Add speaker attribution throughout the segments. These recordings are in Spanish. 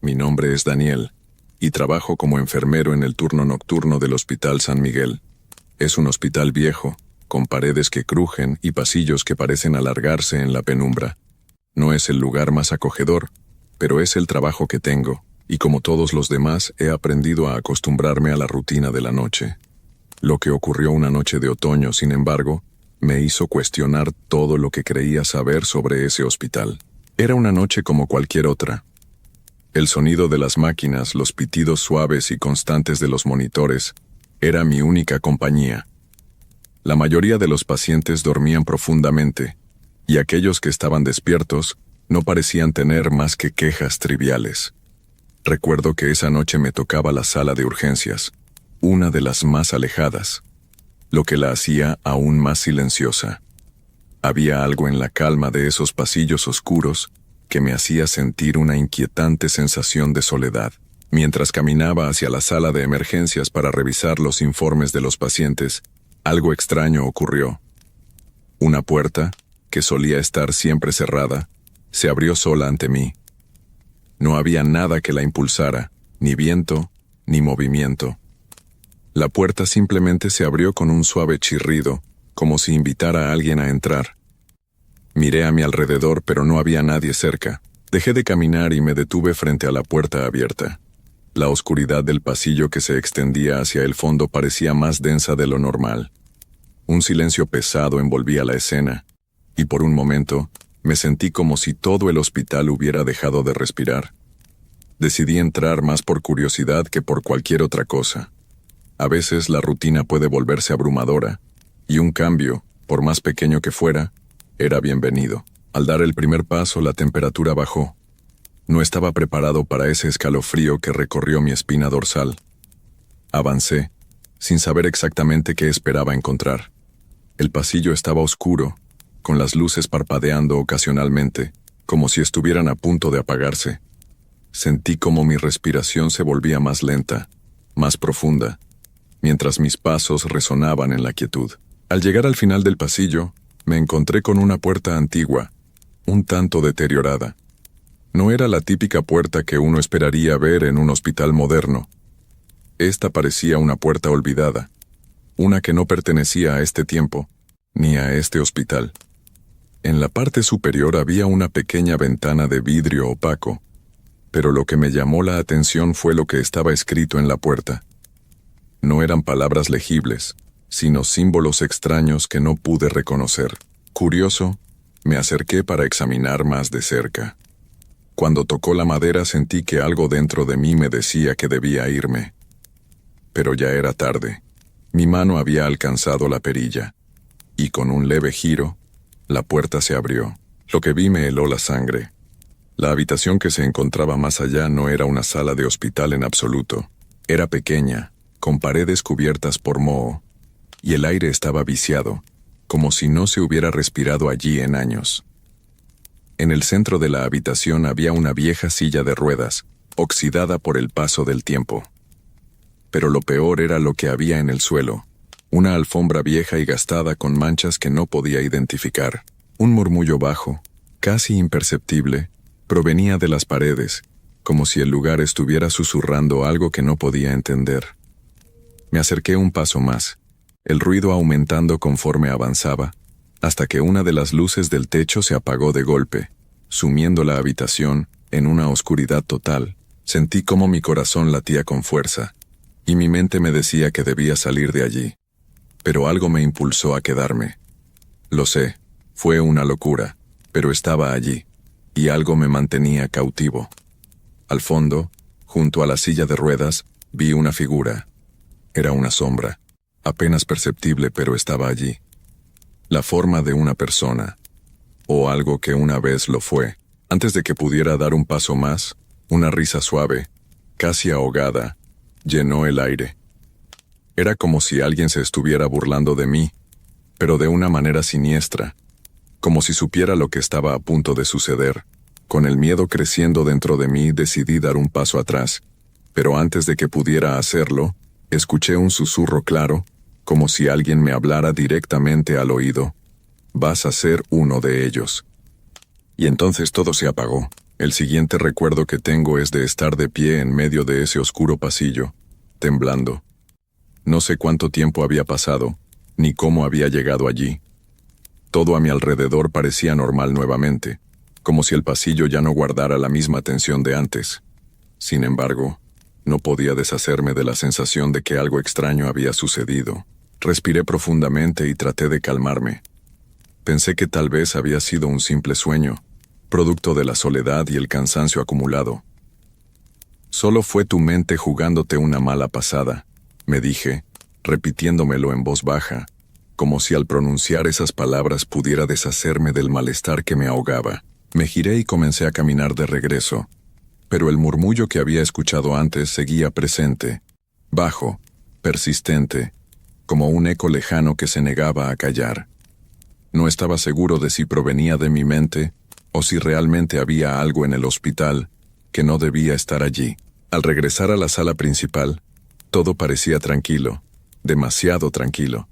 Speaker 1: Mi nombre es Daniel, y trabajo como enfermero en el turno nocturno del Hospital San Miguel. Es un hospital viejo, con paredes que crujen y pasillos que parecen alargarse en la penumbra. No es el lugar más acogedor, pero es el trabajo que tengo, y como todos los demás he aprendido a acostumbrarme a la rutina de la noche. Lo que ocurrió una noche de otoño, sin embargo, me hizo cuestionar todo lo que creía saber sobre ese hospital. Era una noche como cualquier otra. El sonido de las máquinas, los pitidos suaves y constantes de los monitores, era mi única compañía. La mayoría de los pacientes dormían profundamente, y aquellos que estaban despiertos no parecían tener más que quejas triviales. Recuerdo que esa noche me tocaba la sala de urgencias, una de las más alejadas, lo que la hacía aún más silenciosa. Había algo en la calma de esos pasillos oscuros que me hacía sentir una inquietante sensación de soledad. Mientras caminaba hacia la sala de emergencias para revisar los informes de los pacientes, algo extraño ocurrió. Una puerta, que solía estar siempre cerrada, se abrió sola ante mí. No había nada que la impulsara, ni viento, ni movimiento. La puerta simplemente se abrió con un suave chirrido, como si invitara a alguien a entrar. Miré a mi alrededor, pero no había nadie cerca. Dejé de caminar y me detuve frente a la puerta abierta. La oscuridad del pasillo que se extendía hacia el fondo parecía más densa de lo normal. Un silencio pesado envolvía la escena, y por un momento me sentí como si todo el hospital hubiera dejado de respirar. Decidí entrar más por curiosidad que por cualquier otra cosa. A veces la rutina puede volverse abrumadora, y un cambio, por más pequeño que fuera, era bienvenido. Al dar el primer paso, la temperatura bajó. No estaba preparado para ese escalofrío que recorrió mi espina dorsal. Avancé, sin saber exactamente qué esperaba encontrar. El pasillo estaba oscuro, con las luces parpadeando ocasionalmente, como si estuvieran a punto de apagarse. Sentí como mi respiración se volvía más lenta, más profunda, mientras mis pasos resonaban en la quietud. Al llegar al final del pasillo, me encontré con una puerta antigua, un tanto deteriorada. No era la típica puerta que uno esperaría ver en un hospital moderno. Esta parecía una puerta olvidada, una que no pertenecía a este tiempo, ni a este hospital. En la parte superior había una pequeña ventana de vidrio opaco, pero lo que me llamó la atención fue lo que estaba escrito en la puerta. No eran palabras legibles, sino símbolos extraños que no pude reconocer. Curioso, me acerqué para examinar más de cerca. Cuando tocó la madera sentí que algo dentro de mí me decía que debía irme. Pero ya era tarde. Mi mano había alcanzado la perilla, y con un leve giro, la puerta se abrió. Lo que vi me heló la sangre. La habitación que se encontraba más allá no era una sala de hospital en absoluto. Era pequeña, con paredes cubiertas por moho, y el aire estaba viciado, como si no se hubiera respirado allí en años. En el centro de la habitación había una vieja silla de ruedas, oxidada por el paso del tiempo. Pero lo peor era lo que había en el suelo, una alfombra vieja y gastada con manchas que no podía identificar. Un murmullo bajo, casi imperceptible, provenía de las paredes, como si el lugar estuviera susurrando algo que no podía entender. Me acerqué un paso más, el ruido aumentando conforme avanzaba, hasta que una de las luces del techo se apagó de golpe, sumiendo la habitación en una oscuridad total. Sentí como mi corazón latía con fuerza, y mi mente me decía que debía salir de allí. Pero algo me impulsó a quedarme. Lo sé, fue una locura, pero estaba allí, y algo me mantenía cautivo. Al fondo, junto a la silla de ruedas, vi una figura. Era una sombra, apenas perceptible, pero estaba allí. La forma de una persona, o algo que una vez lo fue. Antes de que pudiera dar un paso más, una risa suave, casi ahogada, llenó el aire. Era como si alguien se estuviera burlando de mí, pero de una manera siniestra, como si supiera lo que estaba a punto de suceder. Con el miedo creciendo dentro de mí, decidí dar un paso atrás, pero antes de que pudiera hacerlo, escuché un susurro claro, como si alguien me hablara directamente al oído. «Vas a ser uno de ellos». Y entonces todo se apagó. El siguiente recuerdo que tengo es de estar de pie en medio de ese oscuro pasillo, temblando. No sé cuánto tiempo había pasado, ni cómo había llegado allí. Todo a mi alrededor parecía normal nuevamente, como si el pasillo ya no guardara la misma tensión de antes. Sin embargo, no podía deshacerme de la sensación de que algo extraño había sucedido. Respiré profundamente y traté de calmarme. Pensé que tal vez había sido un simple sueño, producto de la soledad y el cansancio acumulado. Solo fue tu mente jugándote una mala pasada, me dije, repitiéndomelo en voz baja, como si al pronunciar esas palabras pudiera deshacerme del malestar que me ahogaba. Me giré y comencé a caminar de regreso, pero el murmullo que había escuchado antes seguía presente, bajo, persistente, como un eco lejano que se negaba a callar. No estaba seguro de si provenía de mi mente o si realmente había algo en el hospital que no debía estar allí. Al regresar a la sala principal, todo parecía tranquilo, demasiado tranquilo.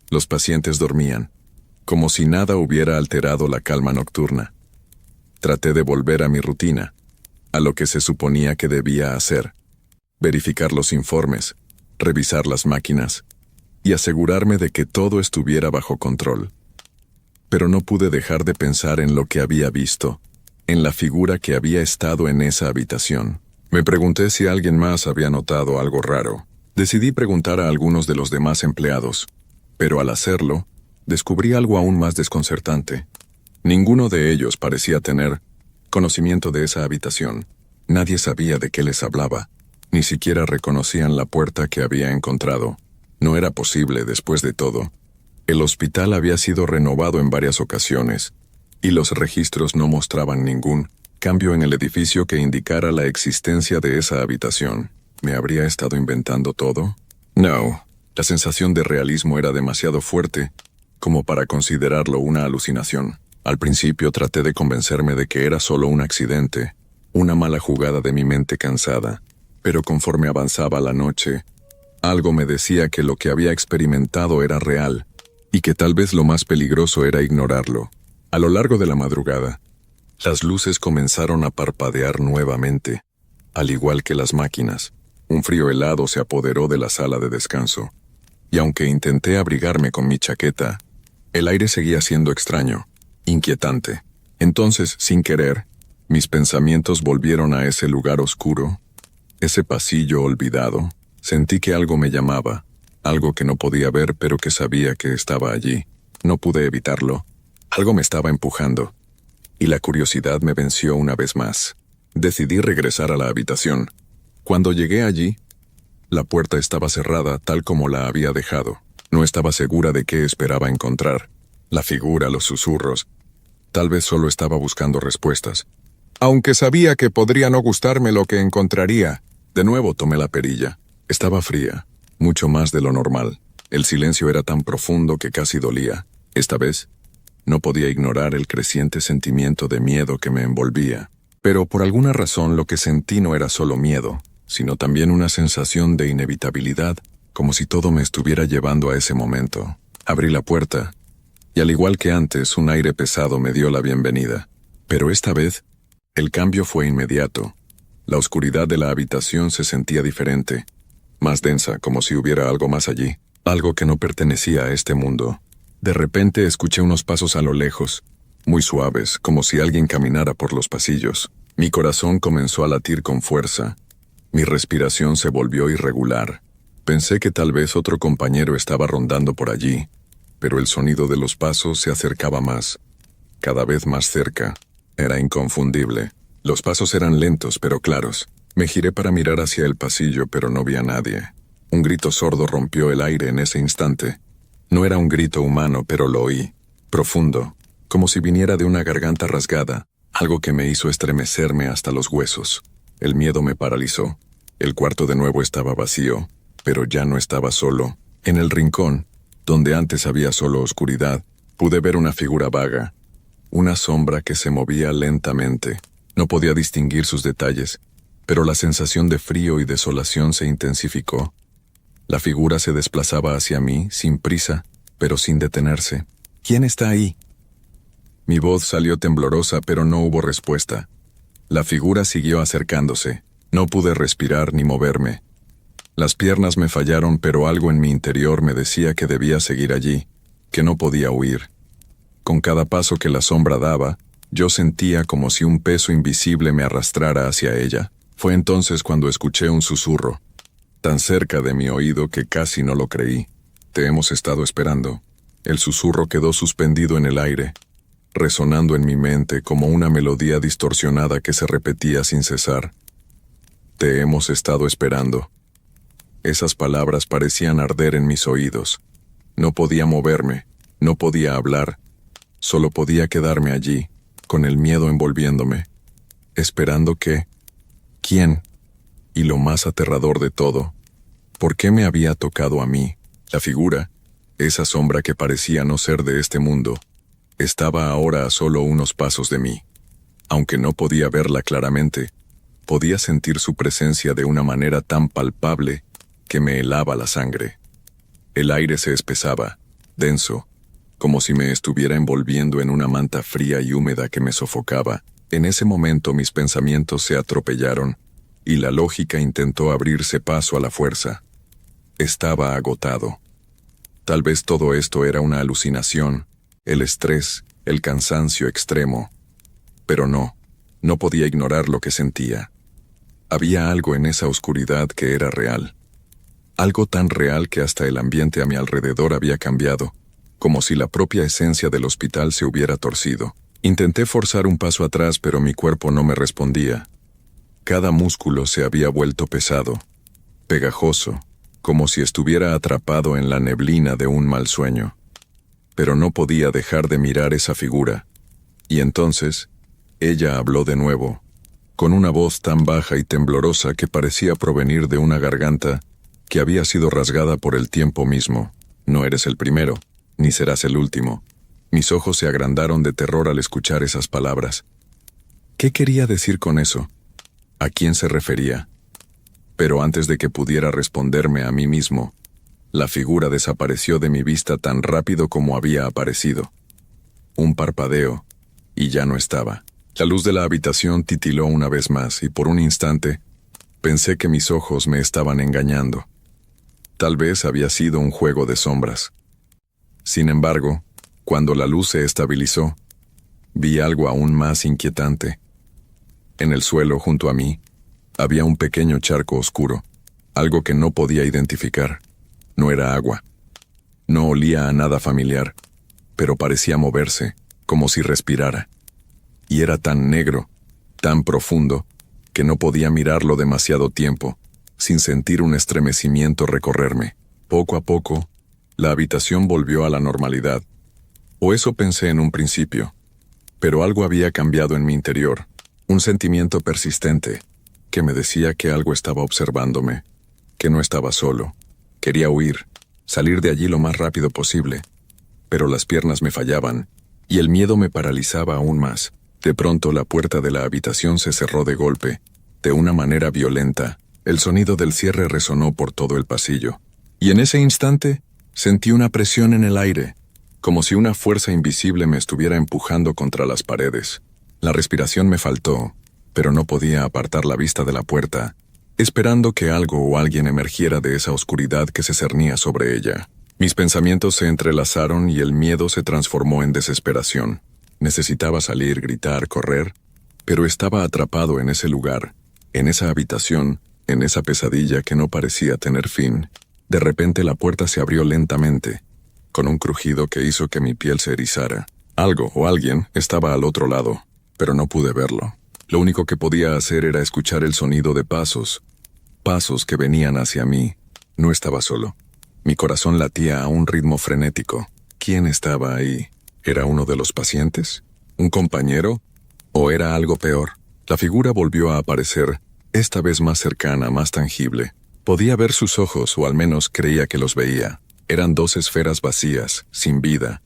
Speaker 1: Los pacientes dormían, como si nada hubiera alterado la calma nocturna. Traté de volver a mi rutina, a lo que se suponía que debía hacer: verificar los informes, revisar las máquinas y asegurarme de que todo estuviera bajo control. Pero no pude dejar de pensar en lo que había visto, en la figura que había estado en esa habitación. Me pregunté si alguien más había notado algo raro. Decidí preguntar a algunos de los demás empleados, pero al hacerlo, descubrí algo aún más desconcertante. Ninguno de ellos parecía tener conocimiento de esa habitación. Nadie sabía de qué les hablaba. Ni siquiera reconocían la puerta que había encontrado. No era posible, después de todo. El hospital había sido renovado en varias ocasiones, y los registros no mostraban ningún cambio en el edificio que indicara la existencia de esa habitación. ¿Me habría estado inventando todo? No. La sensación de realismo era demasiado fuerte como para considerarlo una alucinación. Al principio traté de convencerme de que era solo un accidente, una mala jugada de mi mente cansada, pero conforme avanzaba la noche, algo me decía que lo que había experimentado era real, y que tal vez lo más peligroso era ignorarlo. A lo largo de la madrugada, las luces comenzaron a parpadear nuevamente, al igual que las máquinas. Un frío helado se apoderó de la sala de descanso, y aunque intenté abrigarme con mi chaqueta, el aire seguía siendo extraño, inquietante. Entonces, sin querer, mis pensamientos volvieron a ese lugar oscuro, ese pasillo olvidado. Sentí que algo me llamaba, algo que no podía ver pero que sabía que estaba allí. No pude evitarlo. Algo me estaba empujando, y la curiosidad me venció una vez más. Decidí regresar a la habitación. Cuando llegué allí, la puerta estaba cerrada tal como la había dejado. No estaba segura de qué esperaba encontrar. La figura, los susurros. Tal vez solo estaba buscando respuestas. Aunque sabía que podría no gustarme lo que encontraría. De nuevo tomé la perilla. Estaba fría, mucho más de lo normal. El silencio era tan profundo que casi dolía. Esta vez, no podía ignorar el creciente sentimiento de miedo que me envolvía. Pero por alguna razón lo que sentí no era solo miedo, sino también una sensación de inevitabilidad, como si todo me estuviera llevando a ese momento. Abrí la puerta, y al igual que antes, un aire pesado me dio la bienvenida. Pero esta vez, el cambio fue inmediato. La oscuridad de la habitación se sentía diferente, más densa, como si hubiera algo más allí, algo que no pertenecía a este mundo. De repente escuché unos pasos a lo lejos, muy suaves, como si alguien caminara por los pasillos. Mi corazón comenzó a latir con fuerza. Mi respiración se volvió irregular. Pensé que tal vez otro compañero estaba rondando por allí, pero el sonido de los pasos se acercaba más, cada vez más cerca. Era inconfundible. Los pasos eran lentos pero claros. Me giré para mirar hacia el pasillo, pero no vi a nadie. Un grito sordo rompió el aire en ese instante. No era un grito humano, pero lo oí, profundo, como si viniera de una garganta rasgada, algo que me hizo estremecerme hasta los huesos. El miedo me paralizó. El cuarto de nuevo estaba vacío, pero ya no estaba solo. En el rincón, donde antes había solo oscuridad, pude ver una figura vaga, una sombra que se movía lentamente. No podía distinguir sus detalles, pero la sensación de frío y desolación se intensificó. La figura se desplazaba hacia mí, sin prisa, pero sin detenerse. ¿Quién está ahí? Mi voz salió temblorosa, pero no hubo respuesta. La figura siguió acercándose. No pude respirar ni moverme. Las piernas me fallaron, pero algo en mi interior me decía que debía seguir allí, que no podía huir. Con cada paso que la sombra daba, yo sentía como si un peso invisible me arrastrara hacia ella. Fue entonces cuando escuché un susurro, tan cerca de mi oído que casi no lo creí. Te hemos estado esperando. El susurro quedó suspendido en el aire, resonando en mi mente como una melodía distorsionada que se repetía sin cesar. Te hemos estado esperando. Esas palabras parecían arder en mis oídos. No podía moverme, no podía hablar, solo podía quedarme allí, con el miedo envolviéndome, esperando que... ¿Quién? Y lo más aterrador de todo, ¿por qué me había tocado a mí? La figura, esa sombra que parecía no ser de este mundo, estaba ahora a solo unos pasos de mí. Aunque no podía verla claramente, podía sentir su presencia de una manera tan palpable que me helaba la sangre. El aire se espesaba, denso, como si me estuviera envolviendo en una manta fría y húmeda que me sofocaba. En ese momento mis pensamientos se atropellaron, y la lógica intentó abrirse paso a la fuerza. Estaba agotado. Tal vez todo esto era una alucinación, el estrés, el cansancio extremo. Pero no podía ignorar lo que sentía. Había algo en esa oscuridad que era real. Algo tan real que hasta el ambiente a mi alrededor había cambiado, como si la propia esencia del hospital se hubiera torcido. Intenté forzar un paso atrás, pero mi cuerpo no me respondía. Cada músculo se había vuelto pesado, pegajoso, como si estuviera atrapado en la neblina de un mal sueño. Pero no podía dejar de mirar esa figura. Y entonces, ella habló de nuevo, con una voz tan baja y temblorosa que parecía provenir de una garganta que había sido rasgada por el tiempo mismo. No eres el primero, ni serás el último. Mis ojos se agrandaron de terror al escuchar esas palabras. ¿Qué quería decir con eso? ¿A quién se refería? Pero antes de que pudiera responderme a mí mismo, la figura desapareció de mi vista tan rápido como había aparecido. Un parpadeo, y ya no estaba. La luz de la habitación titiló una vez más, y por un instante pensé que mis ojos me estaban engañando. Tal vez había sido un juego de sombras. Sin embargo, cuando la luz se estabilizó, vi algo aún más inquietante. En el suelo, junto a mí, había un pequeño charco oscuro, algo que no podía identificar. No era agua. No olía a nada familiar, pero parecía moverse, como si respirara. Y era tan negro, tan profundo, que no podía mirarlo demasiado tiempo, sin sentir un estremecimiento recorrerme. Poco a poco, la habitación volvió a la normalidad. O eso pensé en un principio. Pero algo había cambiado en mi interior, un sentimiento persistente, que me decía que algo estaba observándome, que no estaba solo. Quería huir, salir de allí lo más rápido posible, pero las piernas me fallaban, y el miedo me paralizaba aún más. De pronto la puerta de la habitación se cerró de golpe, de una manera violenta. El sonido del cierre resonó por todo el pasillo, y en ese instante sentí una presión en el aire, como si una fuerza invisible me estuviera empujando contra las paredes. La respiración me faltó, pero no podía apartar la vista de la puerta, esperando que algo o alguien emergiera de esa oscuridad que se cernía sobre ella. Mis pensamientos se entrelazaron y el miedo se transformó en desesperación. Necesitaba salir, gritar, correr, pero estaba atrapado en ese lugar, en esa habitación, en esa pesadilla que no parecía tener fin. De repente la puerta se abrió lentamente, con un crujido que hizo que mi piel se erizara. Algo o alguien estaba al otro lado, pero no pude verlo. Lo único que podía hacer era escuchar el sonido de pasos, pasos que venían hacia mí. No estaba solo. Mi corazón latía a un ritmo frenético. ¿Quién estaba ahí? ¿Era uno de los pacientes? ¿Un compañero? ¿O era algo peor? La figura volvió a aparecer, esta vez más cercana, más tangible. Podía ver sus ojos, o al menos creía que los veía. Eran dos esferas vacías, sin vida,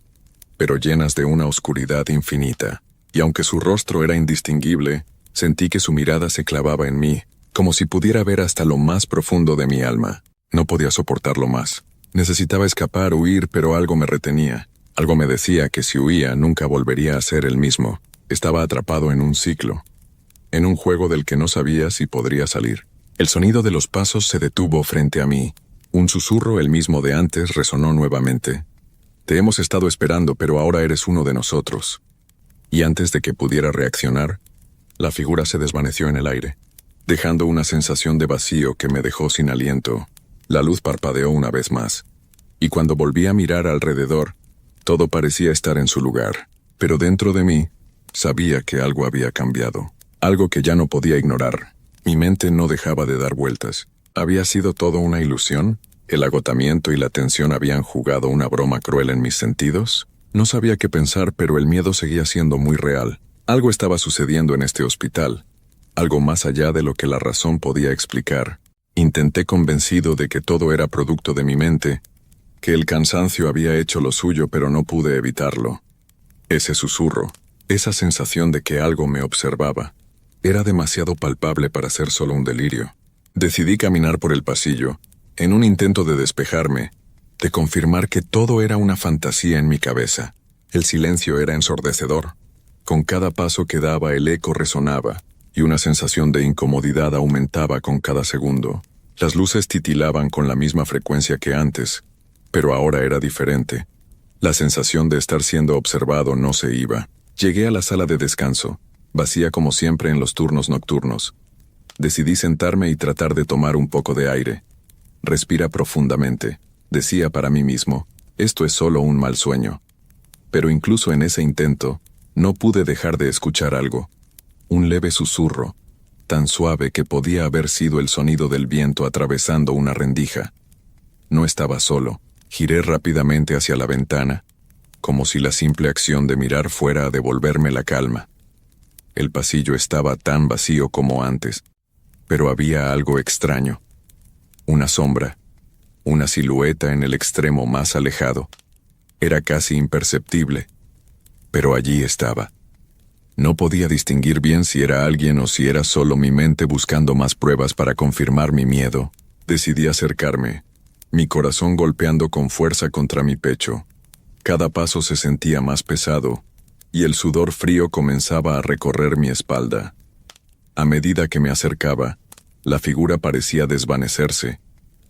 Speaker 1: pero llenas de una oscuridad infinita. Y aunque su rostro era indistinguible, sentí que su mirada se clavaba en mí, como si pudiera ver hasta lo más profundo de mi alma. No podía soportarlo más. Necesitaba escapar, huir, pero algo me retenía. Algo me decía que si huía nunca volvería a ser el mismo. Estaba atrapado en un ciclo. en un juego del que no sabía si podría salir. El sonido de los pasos se detuvo frente a mí. Un susurro, el mismo de antes, resonó nuevamente. Te hemos estado esperando, pero ahora eres uno de nosotros. Y antes de que pudiera reaccionar, la figura se desvaneció en el aire, dejando una sensación de vacío que me dejó sin aliento. La luz parpadeó una vez más, y cuando volví a mirar alrededor, todo parecía estar en su lugar. Pero dentro de mí, sabía que algo había cambiado. Algo que ya no podía ignorar. Mi mente no dejaba de dar vueltas. ¿Había sido todo una ilusión? ¿El agotamiento y la tensión habían jugado una broma cruel en mis sentidos? No sabía qué pensar, pero el miedo seguía siendo muy real. Algo estaba sucediendo en este hospital, algo más allá de lo que la razón podía explicar. Intenté, convencido de que todo era producto de mi mente, que el cansancio había hecho lo suyo, pero no pude evitarlo. Ese susurro, esa sensación de que algo me observaba, era demasiado palpable para ser solo un delirio. Decidí caminar por el pasillo, en un intento de despejarme, de confirmar que todo era una fantasía en mi cabeza. El silencio era ensordecedor. Con cada paso que daba el eco resonaba, y una sensación de incomodidad aumentaba con cada segundo. Las luces titilaban con la misma frecuencia que antes, pero ahora era diferente. La sensación de estar siendo observado no se iba. Llegué a la sala de descanso, vacía como siempre en los turnos nocturnos. Decidí sentarme y tratar de tomar un poco de aire. Respira profundamente, decía para mí mismo, esto es solo un mal sueño. Pero incluso en ese intento, no pude dejar de escuchar algo. Un leve susurro, tan suave que podía haber sido el sonido del viento atravesando una rendija. No estaba solo. Giré rápidamente hacia la ventana, como si la simple acción de mirar fuera a devolverme la calma. El pasillo estaba tan vacío como antes, pero había algo extraño. Una sombra, una silueta en el extremo más alejado. Era casi imperceptible, pero allí estaba. No podía distinguir bien si era alguien o si era solo mi mente buscando más pruebas para confirmar mi miedo. Decidí acercarme, mi corazón golpeando con fuerza contra mi pecho. Cada paso se sentía más pesado, y el sudor frío comenzaba a recorrer mi espalda. A medida que me acercaba, la figura parecía desvanecerse,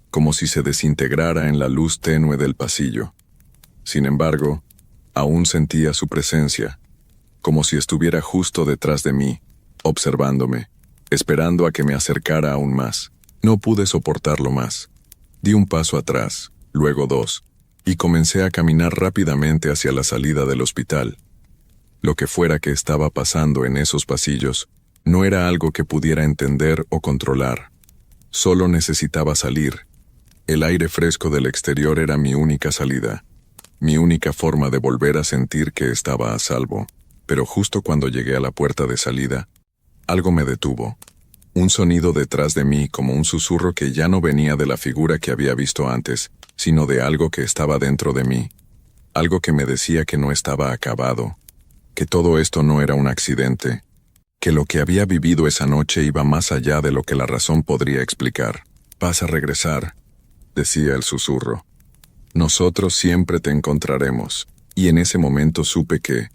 Speaker 1: como si se desintegrara en la luz tenue del pasillo. Sin embargo, aún sentía su presencia, como si estuviera justo detrás de mí, observándome, esperando a que me acercara aún más. No pude soportarlo más. Di un paso atrás, luego dos, y comencé a caminar rápidamente hacia la salida del hospital. Lo que fuera que estaba pasando en esos pasillos, no era algo que pudiera entender o controlar. Solo necesitaba salir. El aire fresco del exterior era mi única salida, mi única forma de volver a sentir que estaba a salvo. Pero justo cuando llegué a la puerta de salida, algo me detuvo. Un sonido detrás de mí, como un susurro que ya no venía de la figura que había visto antes, sino de algo que estaba dentro de mí. Algo que me decía que no estaba acabado, que todo esto no era un accidente, que lo que había vivido esa noche iba más allá de lo que la razón podría explicar. Vas a regresar, decía el susurro. Nosotros siempre te encontraremos. Y en ese momento supe que,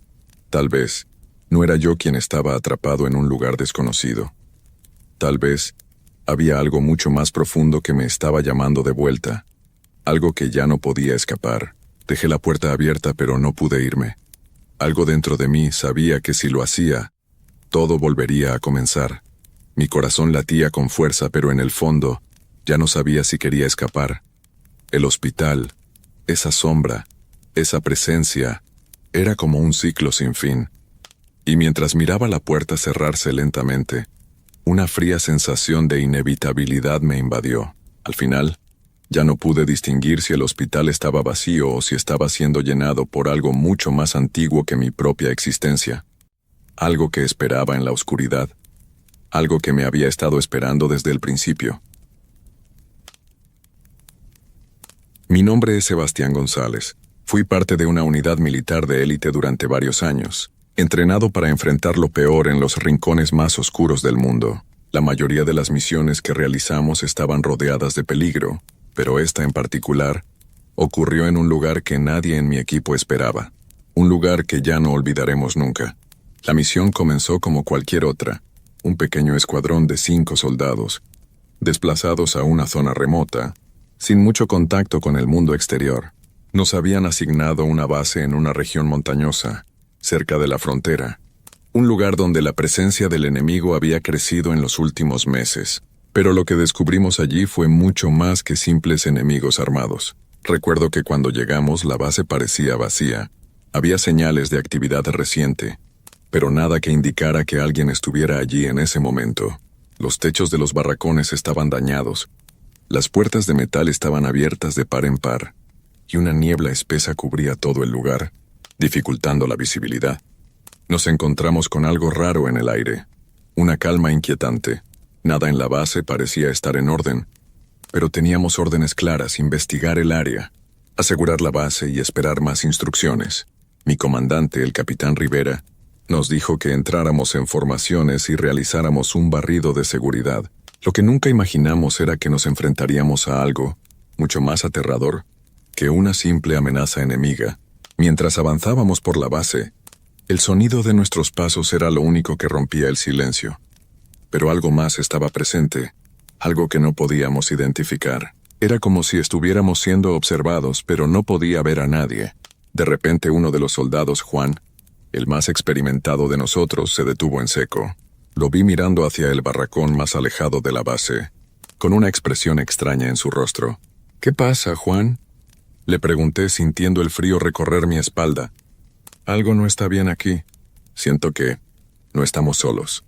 Speaker 1: tal vez, no era yo quien estaba atrapado en un lugar desconocido. Tal vez, había algo mucho más profundo que me estaba llamando de vuelta, algo que ya no podía escapar. Dejé la puerta abierta, pero no pude irme. Algo dentro de mí sabía que si lo hacía, todo volvería a comenzar. Mi corazón latía con fuerza, pero en el fondo, ya no sabía si quería escapar. El hospital, esa sombra, esa presencia, era como un ciclo sin fin. Y mientras miraba la puerta cerrarse lentamente, una fría sensación de inevitabilidad me invadió. Al final, ya no pude distinguir si el hospital estaba vacío o si estaba siendo llenado por algo mucho más antiguo que mi propia existencia. Algo que esperaba en la oscuridad. Algo que me había estado esperando desde el principio. Mi nombre es Sebastián González. Fui parte de una unidad militar de élite durante varios años, entrenado para enfrentar lo peor en los rincones más oscuros del mundo. La mayoría de las misiones que realizamos estaban rodeadas de peligro, pero esta en particular ocurrió en un lugar que nadie en mi equipo esperaba. Un lugar que ya no olvidaremos nunca. La misión comenzó como cualquier otra. un pequeño escuadrón de 5 soldados, desplazados a una zona remota, sin mucho contacto con el mundo exterior. Nos habían asignado una base en una región montañosa, cerca de la frontera, un lugar donde la presencia del enemigo había crecido en los últimos meses. Pero lo que descubrimos allí fue mucho más que simples enemigos armados. Recuerdo que cuando llegamos la base parecía vacía. Había señales de actividad reciente, pero nada que indicara que alguien estuviera allí en ese momento. Los techos de los barracones estaban dañados, las puertas de metal estaban abiertas de par en par, y una niebla espesa cubría todo el lugar, dificultando la visibilidad. Nos encontramos con algo raro en el aire, una calma inquietante. Nada en la base parecía estar en orden, pero teníamos órdenes claras: investigar el área, asegurar la base y esperar más instrucciones. Mi comandante, el capitán Rivera, nos dijo que entráramos en formaciones y realizáramos un barrido de seguridad. Lo que nunca imaginamos era que nos enfrentaríamos a algo mucho más aterrador que una simple amenaza enemiga. Mientras avanzábamos por la base, el sonido de nuestros pasos era lo único que rompía el silencio. Pero algo más estaba presente, algo que no podíamos identificar. Era como si estuviéramos siendo observados, pero no podía ver a nadie. De repente uno de los soldados, Juan, el más experimentado de nosotros, se detuvo en seco. Lo vi mirando hacia el barracón más alejado de la base, con una expresión extraña en su rostro. «¿Qué pasa, Juan?», le pregunté, sintiendo el frío recorrer mi espalda. «Algo no está bien aquí. Siento que no estamos solos».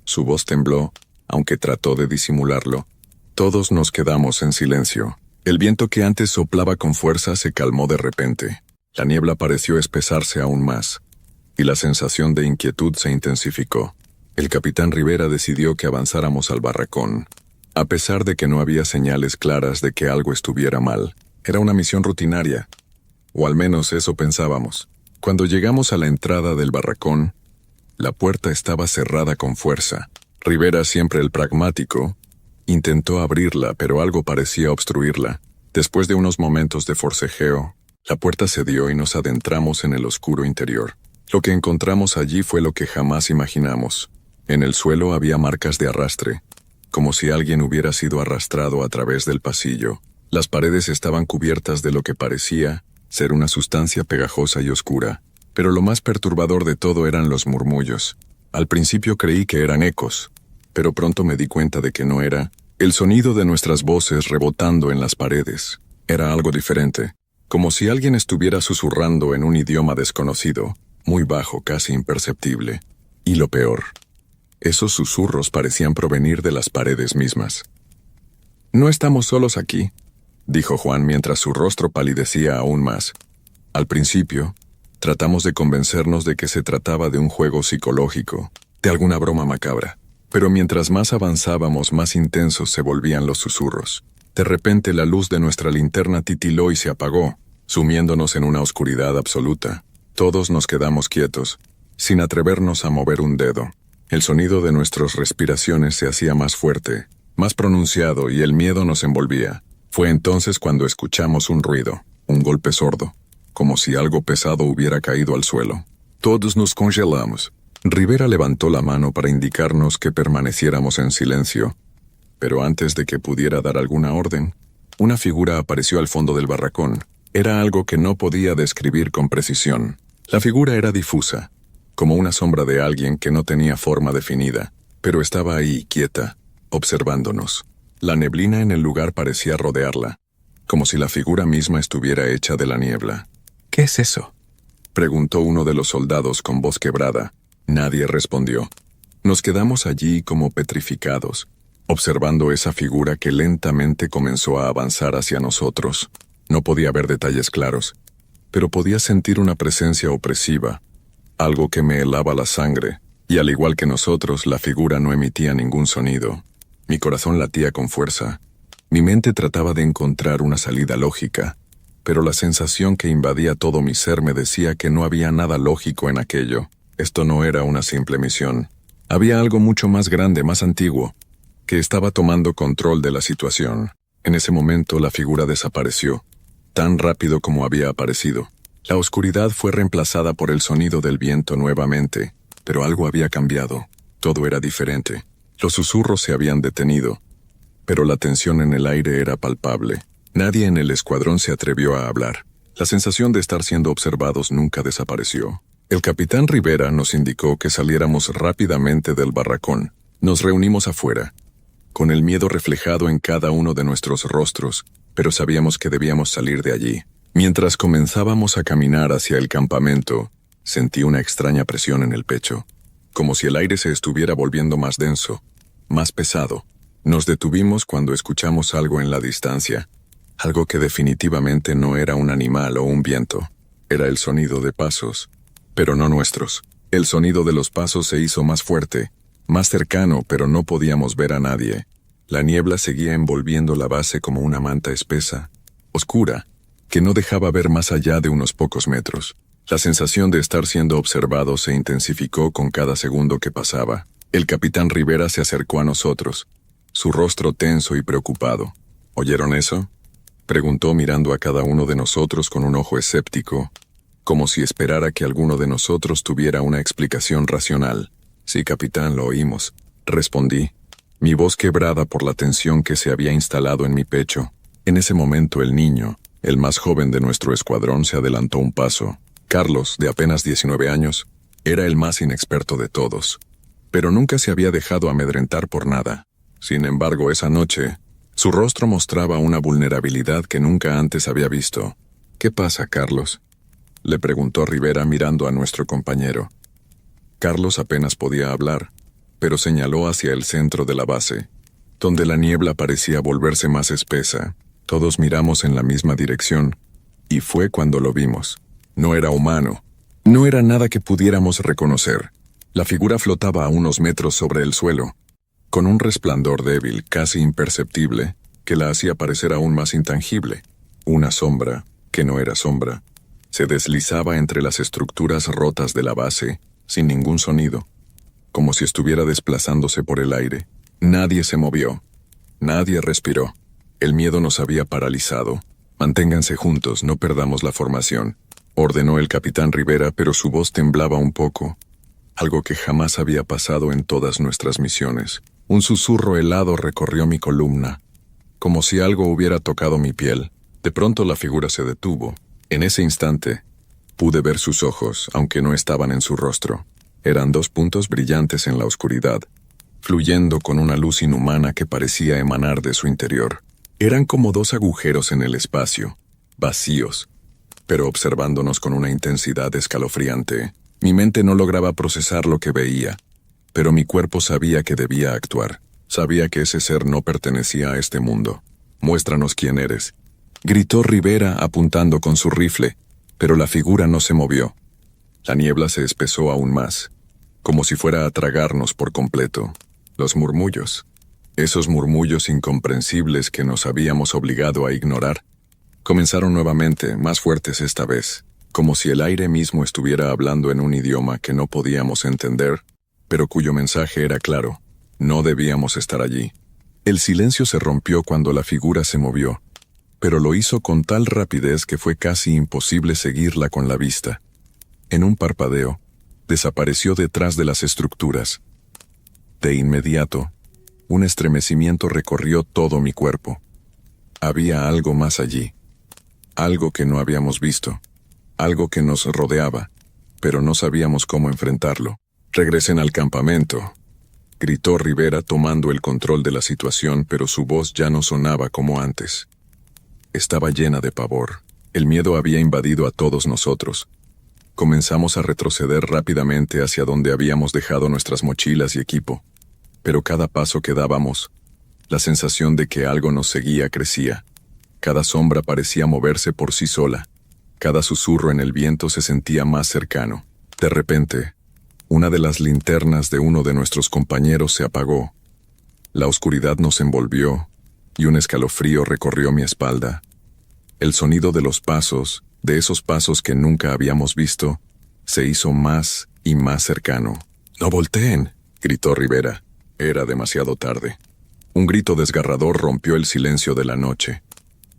Speaker 1: Su voz tembló, aunque trató de disimularlo. Todos nos quedamos en silencio. El viento que antes soplaba con fuerza se calmó de repente. La niebla pareció espesarse aún más, y la sensación de inquietud se intensificó. El capitán Rivera decidió que avanzáramos al barracón, a pesar de que no había señales claras de que algo estuviera mal. Era una misión rutinaria, o al menos eso pensábamos. Cuando llegamos a la entrada del barracón, la puerta estaba cerrada con fuerza. Rivera, siempre el pragmático, intentó abrirla, pero algo parecía obstruirla. Después de unos momentos de forcejeo, la puerta cedió y nos adentramos en el oscuro interior. Lo que encontramos allí fue lo que jamás imaginamos. En el suelo había marcas de arrastre, como si alguien hubiera sido arrastrado a través del pasillo. Las paredes estaban cubiertas de lo que parecía ser una sustancia pegajosa y oscura. Pero lo más perturbador de todo eran los murmullos. Al principio creí que eran ecos, pero pronto me di cuenta de que no era. El sonido de nuestras voces rebotando en las paredes era algo diferente, como si alguien estuviera susurrando en un idioma desconocido, muy bajo, casi imperceptible. Y lo peor, esos susurros parecían provenir de las paredes mismas. «No estamos solos aquí», dijo Juan mientras su rostro palidecía aún más. Al principio, tratamos de convencernos de que se trataba de un juego psicológico, de alguna broma macabra. Pero mientras más avanzábamos, más intensos se volvían los susurros. De repente la luz de nuestra linterna titiló y se apagó, sumiéndonos en una oscuridad absoluta. Todos nos quedamos quietos, sin atrevernos a mover un dedo. El sonido de nuestras respiraciones se hacía más fuerte, más pronunciado, y el miedo nos envolvía. Fue entonces cuando escuchamos un ruido, un golpe sordo, como si algo pesado hubiera caído al suelo. Todos nos congelamos. Rivera levantó la mano para indicarnos que permaneciéramos en silencio, pero antes de que pudiera dar alguna orden, una figura apareció al fondo del barracón. Era algo que no podía describir con precisión. La figura era difusa, como una sombra de alguien que no tenía forma definida, pero estaba ahí, quieta, observándonos. La neblina en el lugar parecía rodearla, como si la figura misma estuviera hecha de la niebla. «¿Qué es eso?», preguntó uno de los soldados con voz quebrada. Nadie respondió. Nos quedamos allí como petrificados, observando esa figura que lentamente comenzó a avanzar hacia nosotros. No podía ver detalles claros, pero podía sentir una presencia opresiva, algo que me helaba la sangre, y al igual que nosotros, la figura no emitía ningún sonido. Mi corazón latía con fuerza. Mi mente trataba de encontrar una salida lógica, pero la sensación que invadía todo mi ser me decía que no había nada lógico en aquello. Esto no era una simple misión. Había algo mucho más grande, más antiguo, que estaba tomando control de la situación. En ese momento la figura desapareció, tan rápido como había aparecido. La oscuridad fue reemplazada por el sonido del viento nuevamente, pero algo había cambiado. Todo era diferente. Los susurros se habían detenido, pero la tensión en el aire era palpable. Nadie en el escuadrón se atrevió a hablar. La sensación de estar siendo observados nunca desapareció. El capitán Rivera nos indicó que saliéramos rápidamente del barracón. Nos reunimos afuera, con el miedo reflejado en cada uno de nuestros rostros, pero sabíamos que debíamos salir de allí. Mientras comenzábamos a caminar hacia el campamento, sentí una extraña presión en el pecho, como si el aire se estuviera volviendo más denso, más pesado. Nos detuvimos cuando escuchamos algo en la distancia, algo que definitivamente no era un animal o un viento. Era el sonido de pasos, pero no nuestros. El sonido de los pasos se hizo más fuerte, más cercano, pero no podíamos ver a nadie. La niebla seguía envolviendo la base como una manta espesa, oscura, que no dejaba ver más allá de unos pocos metros. La sensación de estar siendo observado se intensificó con cada segundo que pasaba. El capitán Rivera se acercó a nosotros, su rostro tenso y preocupado. ¿Oyeron eso?, preguntó mirando a cada uno de nosotros con un ojo escéptico, como si esperara que alguno de nosotros tuviera una explicación racional. Sí, capitán, lo oímos, respondí, mi voz quebrada por la tensión que se había instalado en mi pecho. En ese momento el niño, el más joven de nuestro escuadrón, se adelantó un paso. Carlos, de apenas 19 años, era el más inexperto de todos, pero nunca se había dejado amedrentar por nada. Sin embargo, esa noche, su rostro mostraba una vulnerabilidad que nunca antes había visto. ¿Qué pasa, Carlos?, le preguntó Rivera mirando a nuestro compañero. Carlos apenas podía hablar, pero señaló hacia el centro de la base, donde la niebla parecía volverse más espesa. Todos miramos en la misma dirección, y fue cuando lo vimos. No era humano. No era nada que pudiéramos reconocer. La figura flotaba a unos metros sobre el suelo, con un resplandor débil, casi imperceptible, que la hacía parecer aún más intangible. Una sombra, que no era sombra, se deslizaba entre las estructuras rotas de la base, sin ningún sonido, como si estuviera desplazándose por el aire. Nadie se movió. Nadie respiró. El miedo nos había paralizado. Manténganse juntos, no perdamos la formación, ordenó el capitán Rivera, pero su voz temblaba un poco, algo que jamás había pasado en todas nuestras misiones. Un susurro helado recorrió mi columna, como si algo hubiera tocado mi piel. De pronto la figura se detuvo. En ese instante, pude ver sus ojos, aunque no estaban en su rostro. Eran dos puntos brillantes en la oscuridad, fluyendo con una luz inhumana que parecía emanar de su interior. Eran como dos agujeros en el espacio, vacíos, pero observándonos con una intensidad escalofriante. Mi mente no lograba procesar lo que veía, pero mi cuerpo sabía que debía actuar. Sabía que ese ser no pertenecía a este mundo. «Muéstranos quién eres», gritó Rivera apuntando con su rifle, pero la figura no se movió. La niebla se espesó aún más, como si fuera a tragarnos por completo. Los murmullos, esos murmullos incomprensibles que nos habíamos obligado a ignorar, comenzaron nuevamente, más fuertes esta vez, como si el aire mismo estuviera hablando en un idioma que no podíamos entender, pero cuyo mensaje era claro: no debíamos estar allí. El silencio se rompió cuando la figura se movió, pero lo hizo con tal rapidez que fue casi imposible seguirla con la vista. En un parpadeo, desapareció detrás de las estructuras. De inmediato, un estremecimiento recorrió todo mi cuerpo. Había algo más allí, algo que no habíamos visto, algo que nos rodeaba, pero no sabíamos cómo enfrentarlo. «Regresen al campamento», gritó Rivera tomando el control de la situación, pero su voz ya no sonaba como antes. Estaba llena de pavor. El miedo había invadido a todos nosotros. Comenzamos a retroceder rápidamente hacia donde habíamos dejado nuestras mochilas y equipo. Pero cada paso que dábamos, la sensación de que algo nos seguía crecía. Cada sombra parecía moverse por sí sola. Cada susurro en el viento se sentía más cercano. De repente, una de las linternas de uno de nuestros compañeros se apagó. La oscuridad nos envolvió, y un escalofrío recorrió mi espalda. El sonido de los pasos, de esos pasos que nunca habíamos visto, se hizo más y más cercano. «¡No volteen!», gritó Rivera. Era demasiado tarde. Un grito desgarrador rompió el silencio de la noche.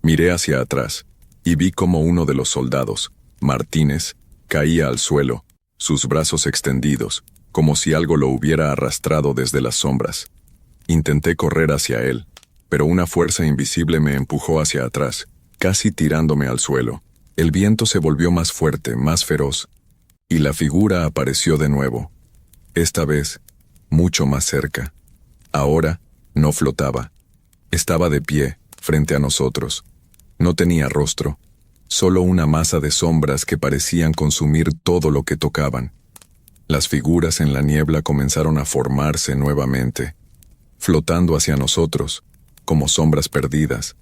Speaker 1: Miré hacia atrás, y vi cómo uno de los soldados, Martínez, caía al suelo, sus brazos extendidos, como si algo lo hubiera arrastrado desde las sombras. Intenté correr hacia él, pero una fuerza invisible me empujó hacia atrás, casi tirándome al suelo. El viento se volvió más fuerte, más feroz, y la figura apareció de nuevo. Esta vez, mucho más cerca. Ahora, no flotaba. Estaba de pie, frente a nosotros. No tenía rostro, solo una masa de sombras que parecían consumir todo lo que tocaban. Las figuras en la niebla comenzaron a formarse nuevamente, flotando hacia nosotros, como sombras perdidas,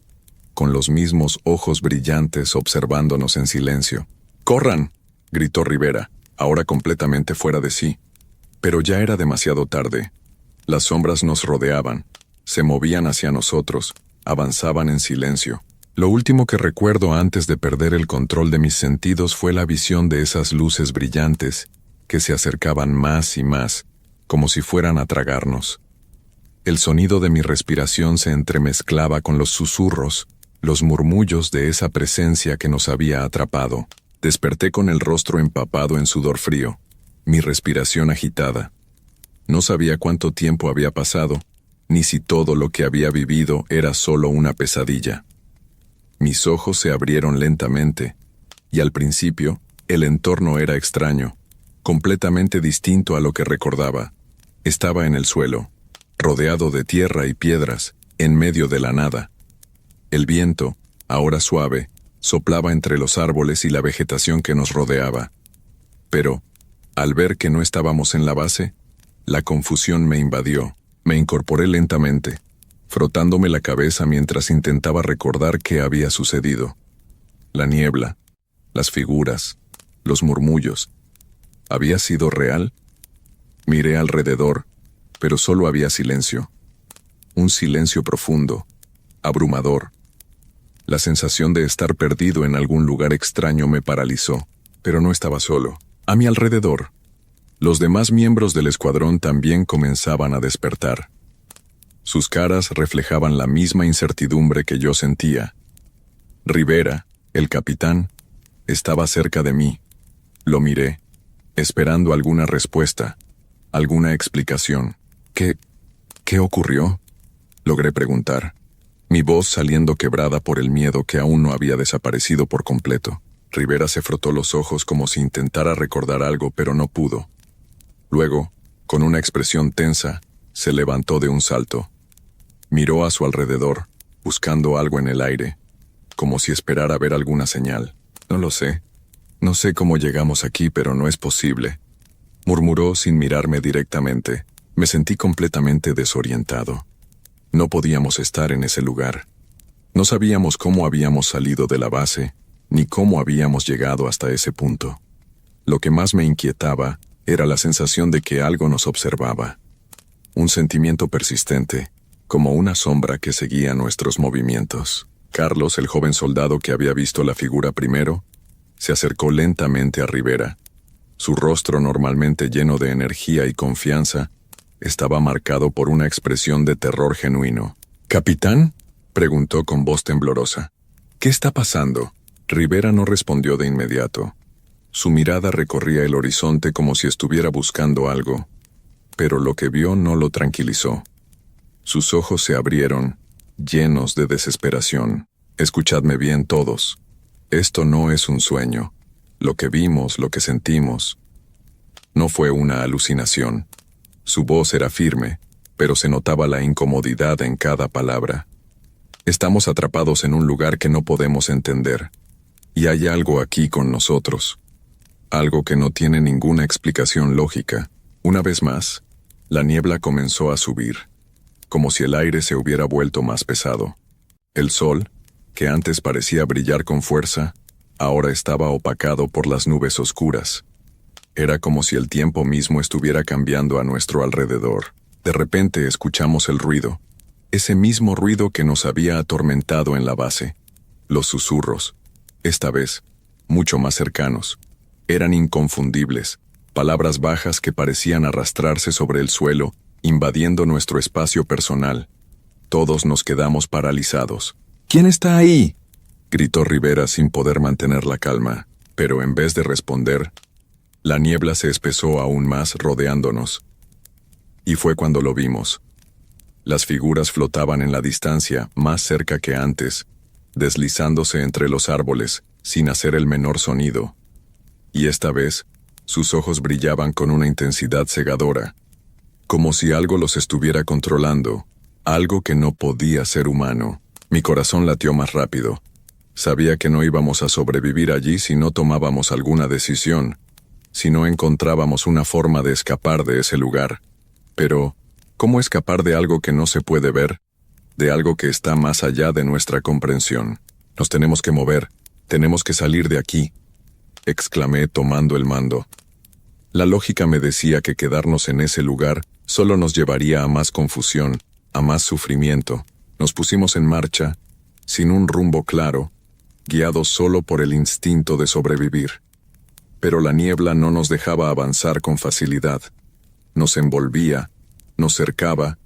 Speaker 1: con los mismos ojos brillantes observándonos en silencio. ¡Corran!, gritó Rivera, ahora completamente fuera de sí. Pero ya era demasiado tarde. Las sombras nos rodeaban, se movían hacia nosotros, avanzaban en silencio. Lo último que recuerdo antes de perder el control de mis sentidos fue la visión de esas luces brillantes que se acercaban más y más, como si fueran a tragarnos. El sonido de mi respiración se entremezclaba con los susurros, los murmullos de esa presencia que nos había atrapado. Desperté con el rostro empapado en sudor frío, mi respiración agitada. No sabía cuánto tiempo había pasado, ni si todo lo que había vivido era solo una pesadilla. Mis ojos se abrieron lentamente, y al principio, el entorno era extraño, completamente distinto a lo que recordaba. Estaba en el suelo, rodeado de tierra y piedras, en medio de la nada. El viento, ahora suave, soplaba entre los árboles y la vegetación que nos rodeaba. Pero, al ver que no estábamos en la base, la confusión me invadió. Me incorporé lentamente, frotándome la cabeza mientras intentaba recordar qué había sucedido. La niebla, las figuras, los murmullos. ¿Había sido real? Miré alrededor, pero solo había silencio. Un silencio profundo, abrumador. La sensación de estar perdido en algún lugar extraño me paralizó, pero no estaba solo. A mi alrededor, los demás miembros del escuadrón también comenzaban a despertar. Sus caras reflejaban la misma incertidumbre que yo sentía. Rivera, el capitán, estaba cerca de mí. Lo miré, esperando alguna respuesta, alguna explicación. ¿Qué ocurrió?, logré preguntar, mi voz saliendo quebrada por el miedo que aún no había desaparecido por completo. Rivera se frotó los ojos como si intentara recordar algo, pero no pudo. Luego, con una expresión tensa, se levantó de un salto. Miró a su alrededor, buscando algo en el aire, como si esperara ver alguna señal. No lo sé. No sé cómo llegamos aquí, pero no es posible, murmuró sin mirarme directamente. Me sentí completamente desorientado. No podíamos estar en ese lugar. No sabíamos cómo habíamos salido de la base, ni cómo habíamos llegado hasta ese punto. Lo que más me inquietaba era la sensación de que algo nos observaba. Un sentimiento persistente, como una sombra que seguía nuestros movimientos. Carlos, el joven soldado que había visto la figura primero, se acercó lentamente a Rivera. Su rostro, normalmente lleno de energía y confianza, estaba marcado por una expresión de terror genuino. «¿Capitán?», preguntó con voz temblorosa. «¿Qué está pasando?». Rivera no respondió de inmediato. Su mirada recorría el horizonte como si estuviera buscando algo, pero lo que vio no lo tranquilizó. Sus ojos se abrieron, llenos de desesperación. «Escuchadme bien todos. Esto no es un sueño. Lo que vimos, lo que sentimos, no fue una alucinación». Su voz era firme, pero se notaba la incomodidad en cada palabra. «Estamos atrapados en un lugar que no podemos entender, y hay algo aquí con nosotros. Algo que no tiene ninguna explicación lógica». Una vez más, la niebla comenzó a subir, como si el aire se hubiera vuelto más pesado. El sol, que antes parecía brillar con fuerza, ahora estaba opacado por las nubes oscuras. Era como si el tiempo mismo estuviera cambiando a nuestro alrededor. De repente escuchamos el ruido, ese mismo ruido que nos había atormentado en la base. Los susurros, esta vez, mucho más cercanos, eran inconfundibles, palabras bajas que parecían arrastrarse sobre el suelo, invadiendo nuestro espacio personal. Todos nos quedamos paralizados. «¿Quién está ahí?», gritó Rivera sin poder mantener la calma, pero en vez de responder, La niebla se espesó aún más rodeándonos. Y fue cuando lo vimos. Las figuras flotaban en la distancia, más cerca que antes, deslizándose entre los árboles, sin hacer el menor sonido. Y esta vez, sus ojos brillaban con una intensidad cegadora, como si algo los estuviera controlando, algo que no podía ser humano. Mi corazón latió más rápido. Sabía que no íbamos a sobrevivir allí si no tomábamos alguna decisión, si no encontrábamos una forma de escapar de ese lugar. Pero, ¿cómo escapar de algo que no se puede ver? De algo que está más allá de nuestra comprensión. Nos tenemos que mover, tenemos que salir de aquí, exclamé tomando el mando. La lógica me decía que quedarnos en ese lugar solo nos llevaría a más confusión, a más sufrimiento. Nos pusimos en marcha, sin un rumbo claro, guiados solo por el instinto de sobrevivir. Pero la niebla no nos dejaba avanzar con facilidad. Nos envolvía, nos cercaba,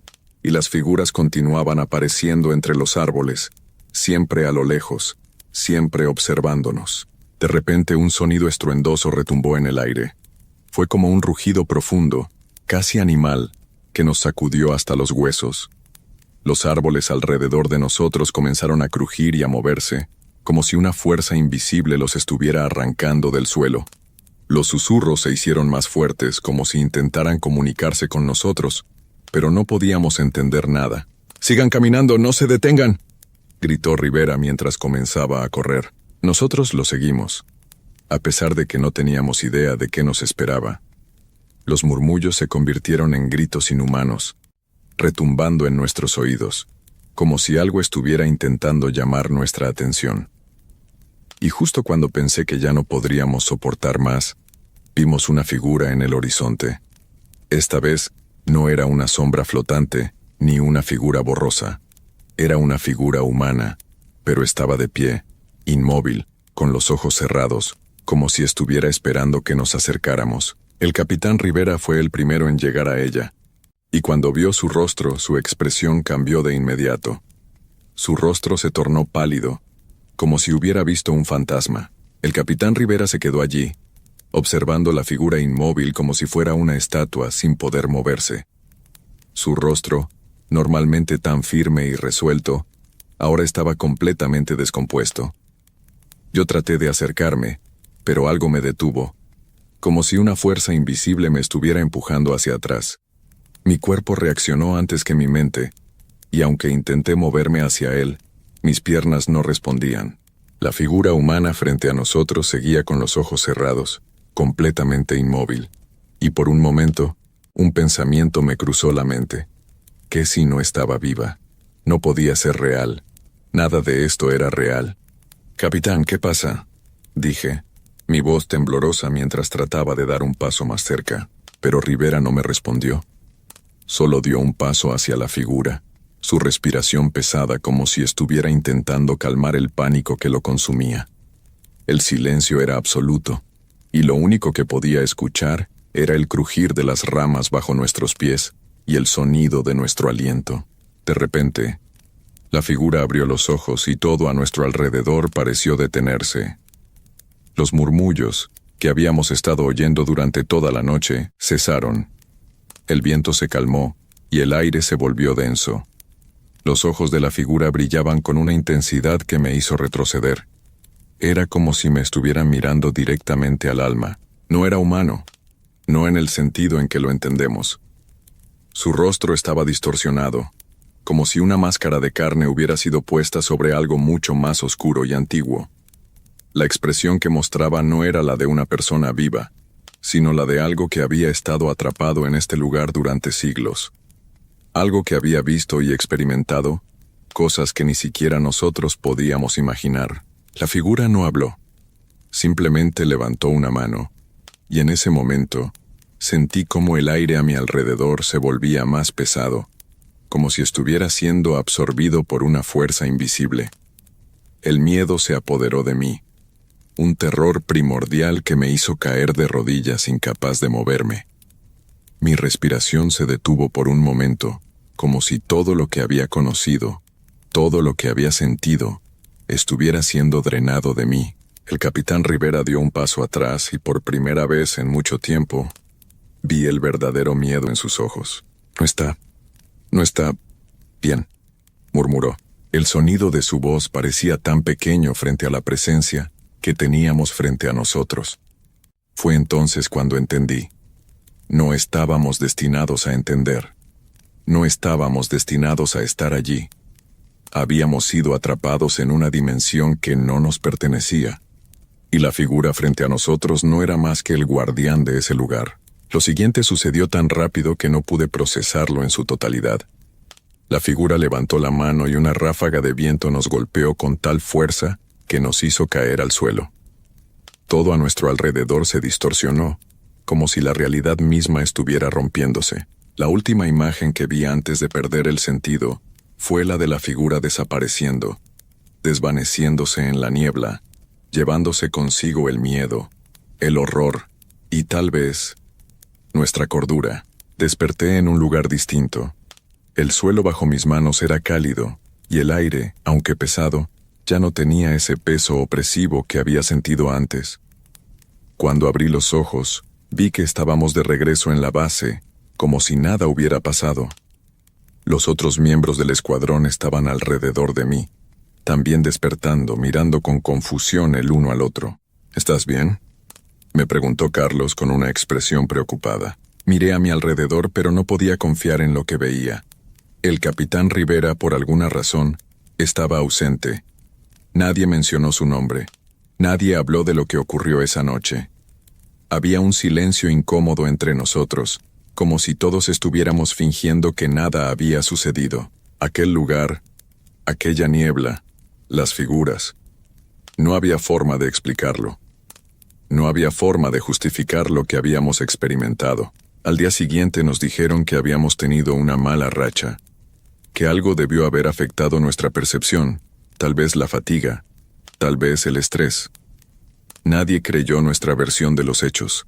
Speaker 1: y las figuras continuaban apareciendo entre los árboles, siempre a lo lejos, siempre observándonos. De repente un sonido estruendoso retumbó en el aire. Fue como un rugido profundo, casi animal, que nos sacudió hasta los huesos. Los árboles alrededor de nosotros comenzaron a crujir y a moverse, como si una fuerza invisible los estuviera arrancando del suelo. Los susurros se hicieron más fuertes, como si intentaran comunicarse con nosotros, pero no podíamos entender nada. «¡Sigan caminando, no se detengan!», gritó Rivera mientras comenzaba a correr. Nosotros lo seguimos, a pesar de que no teníamos idea de qué nos esperaba. Los murmullos se convirtieron en gritos inhumanos, retumbando en nuestros oídos, como si algo estuviera intentando llamar nuestra atención. Y justo cuando pensé que ya no podríamos soportar más, vimos una figura en el horizonte. Esta vez no era una sombra flotante, ni una figura borrosa. Era una figura humana, pero estaba de pie, inmóvil, con los ojos cerrados, como si estuviera esperando que nos acercáramos. El capitán Rivera fue el primero en llegar a ella, y cuando vio su rostro, su expresión cambió de inmediato. Su rostro se tornó pálido, como si hubiera visto un fantasma. El capitán Rivera se quedó allí, observando la figura inmóvil como si fuera una estatua sin poder moverse. Su rostro, normalmente tan firme y resuelto, ahora estaba completamente descompuesto. Yo traté de acercarme, pero algo me detuvo, como si una fuerza invisible me estuviera empujando hacia atrás. Mi cuerpo reaccionó antes que mi mente, y aunque intenté moverme hacia él, mis piernas no respondían. La figura humana frente a nosotros seguía con los ojos cerrados, completamente inmóvil, y por un momento, un pensamiento me cruzó la mente. ¿Qué si no estaba viva? No podía ser real. Nada de esto era real. «Capitán, ¿qué pasa?», dije, mi voz temblorosa mientras trataba de dar un paso más cerca, pero Rivera no me respondió. Solo dio un paso hacia la figura, su respiración pesada como si estuviera intentando calmar el pánico que lo consumía. El silencio era absoluto, y lo único que podía escuchar era el crujir de las ramas bajo nuestros pies y el sonido de nuestro aliento. De repente, la figura abrió los ojos y todo a nuestro alrededor pareció detenerse. Los murmullos, que habíamos estado oyendo durante toda la noche, cesaron. El viento se calmó y el aire se volvió denso. Los ojos de la figura brillaban con una intensidad que me hizo retroceder. Era como si me estuvieran mirando directamente al alma. No era humano, no en el sentido en que lo entendemos. Su rostro estaba distorsionado, como si una máscara de carne hubiera sido puesta sobre algo mucho más oscuro y antiguo. La expresión que mostraba no era la de una persona viva, sino la de algo que había estado atrapado en este lugar durante siglos. Algo que había visto y experimentado, cosas que ni siquiera nosotros podíamos imaginar. La figura no habló, simplemente levantó una mano, y en ese momento sentí como el aire a mi alrededor se volvía más pesado, como si estuviera siendo absorbido por una fuerza invisible. El miedo se apoderó de mí, un terror primordial que me hizo caer de rodillas incapaz de moverme. Mi respiración se detuvo por un momento, como si todo lo que había conocido, todo lo que había sentido, estuviera siendo drenado de mí. El capitán Rivera dio un paso atrás y por primera vez en mucho tiempo vi el verdadero miedo en sus ojos. No está bien, murmuró. El sonido de su voz parecía tan pequeño frente a la presencia que teníamos frente a nosotros. Fue entonces cuando entendí. No estábamos destinados a entender. No estábamos destinados a estar allí. Habíamos sido atrapados en una dimensión que no nos pertenecía. Y la figura frente a nosotros no era más que el guardián de ese lugar. Lo siguiente sucedió tan rápido que no pude procesarlo en su totalidad. La figura levantó la mano y una ráfaga de viento nos golpeó con tal fuerza que nos hizo caer al suelo. Todo a nuestro alrededor se distorsionó, como si la realidad misma estuviera rompiéndose. La última imagen que vi antes de perder el sentido fue la de la figura desapareciendo, desvaneciéndose en la niebla, llevándose consigo el miedo, el horror y tal vez nuestra cordura. Desperté en un lugar distinto. El suelo bajo mis manos era cálido, y el aire, aunque pesado, ya no tenía ese peso opresivo que había sentido antes. Cuando abrí los ojos, vi que estábamos de regreso en la base, como si nada hubiera pasado. Los otros miembros del escuadrón estaban alrededor de mí, también despertando, mirando con confusión el uno al otro. ¿Estás bien?, me preguntó Carlos con una expresión preocupada. Miré a mi alrededor, pero no podía confiar en lo que veía. El capitán Rivera, por alguna razón, estaba ausente. Nadie mencionó su nombre. Nadie habló de lo que ocurrió esa noche. Había un silencio incómodo entre nosotros, como si todos estuviéramos fingiendo que nada había sucedido. Aquel lugar, aquella niebla, las figuras. No había forma de explicarlo. No había forma de justificar lo que habíamos experimentado. Al día siguiente nos dijeron que habíamos tenido una mala racha, que algo debió haber afectado nuestra percepción, tal vez la fatiga, tal vez el estrés. Nadie creyó nuestra versión de los hechos.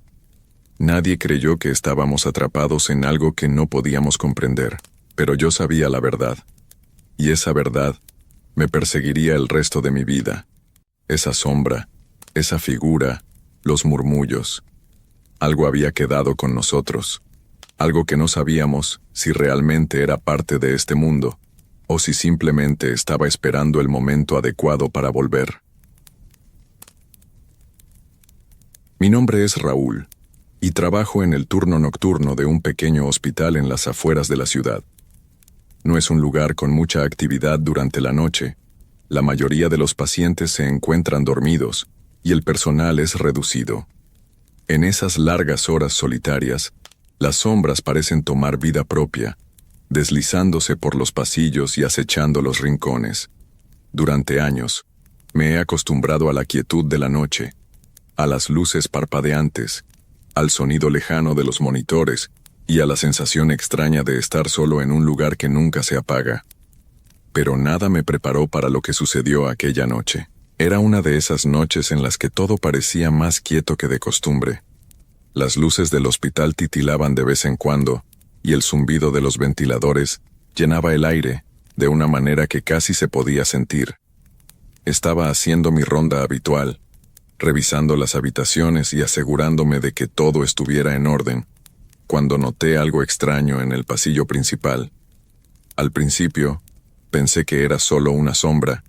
Speaker 1: Nadie creyó que estábamos atrapados en algo que no podíamos comprender, pero yo sabía la verdad. Y esa verdad me perseguiría el resto de mi vida. Esa sombra, esa figura, los murmullos. Algo había quedado con nosotros. Algo que no sabíamos si realmente era parte de este mundo, o si simplemente estaba esperando el momento adecuado para volver. Mi nombre es Raúl, y trabajo en el turno nocturno de un pequeño hospital en las afueras de la ciudad. No es un lugar con mucha actividad durante la noche. La mayoría de los pacientes se encuentran dormidos, y el personal es reducido. En esas largas horas solitarias, las sombras parecen tomar vida propia, deslizándose por los pasillos y acechando los rincones. Durante años, me he acostumbrado a la quietud de la noche, a las luces parpadeantes, al sonido lejano de los monitores y a la sensación extraña de estar solo en un lugar que nunca se apaga. Pero nada me preparó para lo que sucedió aquella noche. Era una de esas noches en las que todo parecía más quieto que de costumbre. Las luces del hospital titilaban de vez en cuando, y el zumbido de los ventiladores llenaba el aire de una manera que casi se podía sentir. Estaba haciendo mi ronda habitual, revisando las habitaciones y asegurándome de que todo estuviera en orden, cuando noté algo extraño en el pasillo principal. Al principio, pensé que era solo una sombra,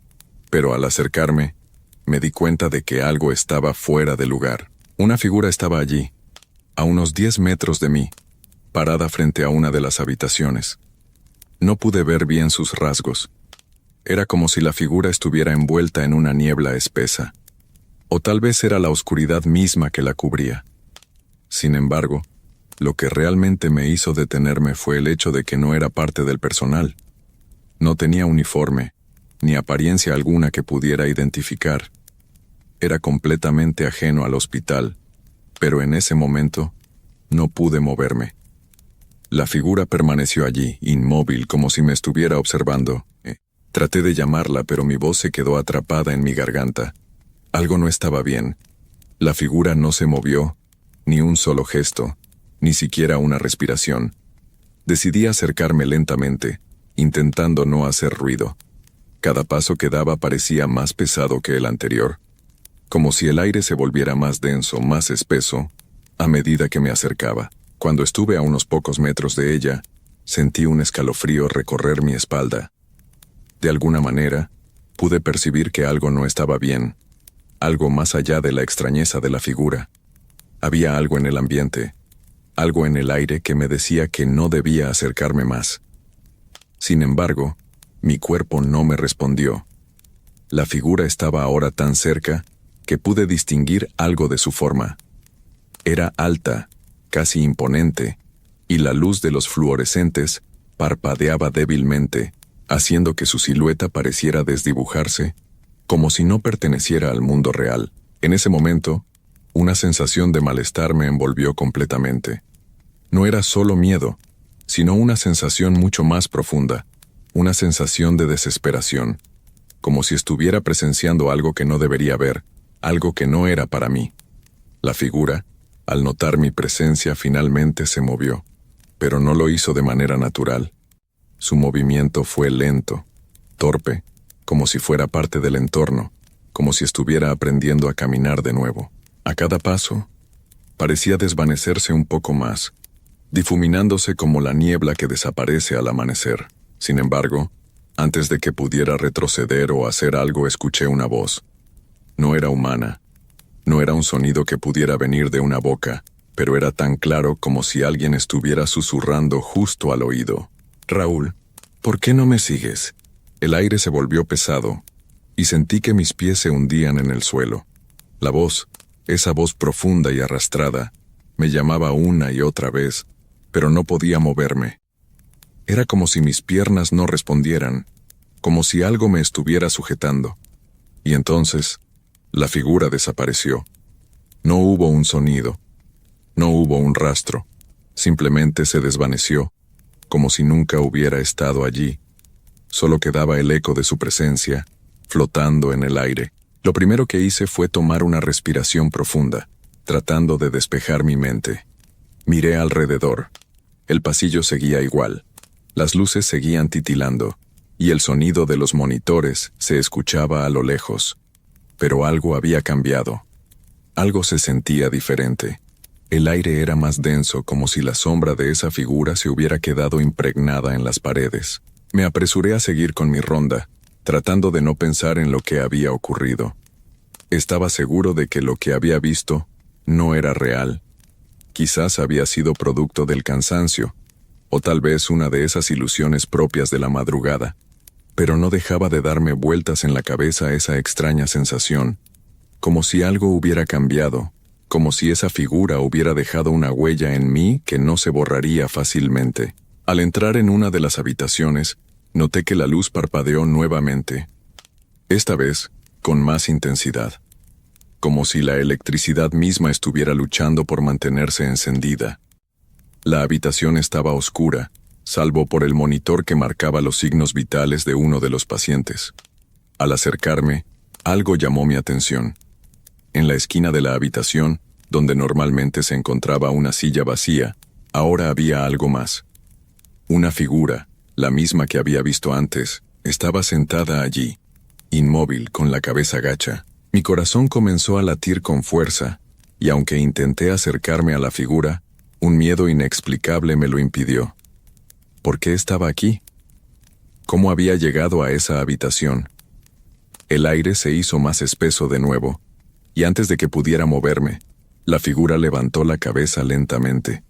Speaker 1: pero al acercarme, me di cuenta de que algo estaba fuera de lugar. Una figura estaba allí, a unos 10 metros de mí, parada frente a una de las habitaciones. No pude ver bien sus rasgos. Era como si la figura estuviera envuelta en una niebla espesa. O tal vez era la oscuridad misma que la cubría. Sin embargo, lo que realmente me hizo detenerme fue el hecho de que no era parte del personal. No tenía uniforme, ni apariencia alguna que pudiera identificar. Era completamente ajeno al hospital, pero en ese momento no pude moverme. La figura permaneció allí, inmóvil, como si me estuviera observando. Traté de llamarla, pero mi voz se quedó atrapada en mi garganta. Algo no estaba bien. La figura no se movió, ni un solo gesto, ni siquiera una respiración. Decidí acercarme lentamente, intentando no hacer ruido. Cada paso que daba parecía más pesado que el anterior. como si el aire se volviera más denso, más espeso, a medida que me acercaba. Cuando estuve a unos pocos metros de ella, sentí un escalofrío recorrer mi espalda. De alguna manera, pude percibir que algo no estaba bien, algo más allá de la extrañeza de la figura. Había algo en el ambiente, algo en el aire que me decía que no debía acercarme más. Sin embargo, mi cuerpo no me respondió. La figura estaba ahora tan cerca que pude distinguir algo de su forma. Era alta, casi imponente, y la luz de los fluorescentes parpadeaba débilmente, haciendo que su silueta pareciera desdibujarse, como si no perteneciera al mundo real. En ese momento, una sensación de malestar me envolvió completamente. No era solo miedo, sino una sensación mucho más profunda, una sensación de desesperación, como si estuviera presenciando algo que no debería ver, algo que no era para mí. La figura, al notar mi presencia, finalmente se movió, pero no lo hizo de manera natural. Su movimiento fue lento, torpe, como si fuera parte del entorno, como si estuviera aprendiendo a caminar de nuevo. A cada paso, parecía desvanecerse un poco más, difuminándose como la niebla que desaparece al amanecer. Sin embargo, antes de que pudiera retroceder o hacer algo, escuché una voz. No era humana, no era un sonido que pudiera venir de una boca, pero era tan claro como si alguien estuviera susurrando justo al oído. Raúl, ¿por qué no me sigues? El aire se volvió pesado, y sentí que mis pies se hundían en el suelo. La voz, esa voz profunda y arrastrada, me llamaba una y otra vez, pero no podía moverme. Era como si mis piernas no respondieran, como si algo me estuviera sujetando. Y entonces, la figura desapareció. No hubo un sonido, no hubo un rastro, simplemente se desvaneció, como si nunca hubiera estado allí. Solo quedaba el eco de su presencia, flotando en el aire. Lo primero que hice fue tomar una respiración profunda, tratando de despejar mi mente. Miré alrededor. El pasillo seguía igual. Las luces seguían titilando, y el sonido de los monitores se escuchaba a lo lejos. Pero algo había cambiado. Algo se sentía diferente. El aire era más denso, como si la sombra de esa figura se hubiera quedado impregnada en las paredes. Me apresuré a seguir con mi ronda, tratando de no pensar en lo que había ocurrido. Estaba seguro de que lo que había visto no era real. Quizás había sido producto del cansancio, o tal vez una de esas ilusiones propias de la madrugada, pero no dejaba de darme vueltas en la cabeza esa extraña sensación, como si algo hubiera cambiado, como si esa figura hubiera dejado una huella en mí que no se borraría fácilmente. Al entrar en una de las habitaciones, noté que la luz parpadeó nuevamente, esta vez con más intensidad, como si la electricidad misma estuviera luchando por mantenerse encendida. La habitación estaba oscura, salvo por el monitor que marcaba los signos vitales de uno de los pacientes. Al acercarme, algo llamó mi atención. En la esquina de la habitación, donde normalmente se encontraba una silla vacía, ahora había algo más. Una figura, la misma que había visto antes, estaba sentada allí, inmóvil, con la cabeza gacha. Mi corazón comenzó a latir con fuerza, y aunque intenté acercarme a la figura, un miedo inexplicable me lo impidió. ¿Por qué estaba aquí? ¿Cómo había llegado a esa habitación? El aire se hizo más espeso de nuevo, y antes de que pudiera moverme, la figura levantó la cabeza lentamente,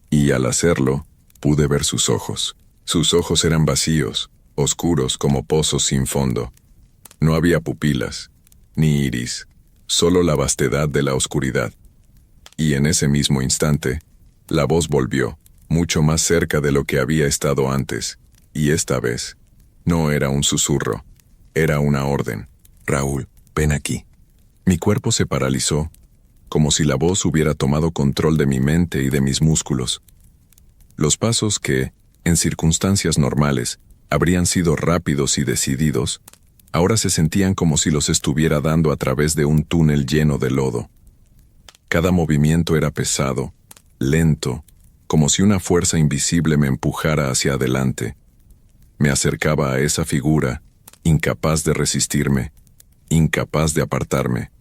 Speaker 1: y al hacerlo, pude ver sus ojos. Sus ojos eran vacíos, oscuros como pozos sin fondo. No había pupilas, ni iris, solo la vastedad de la oscuridad. Y en ese mismo instante, la voz volvió, mucho más cerca de lo que había estado antes, y esta vez, no era un susurro, era una orden. Raúl, ven aquí. Mi cuerpo se paralizó, como si la voz hubiera tomado control de mi mente y de mis músculos. Los pasos que, en circunstancias normales, habrían sido rápidos y decididos, ahora se sentían como si los estuviera dando a través de un túnel lleno de lodo. Cada movimiento era pesado, lento, como si una fuerza invisible me empujara hacia adelante. Me acercaba a esa figura, incapaz de resistirme, incapaz de apartarme.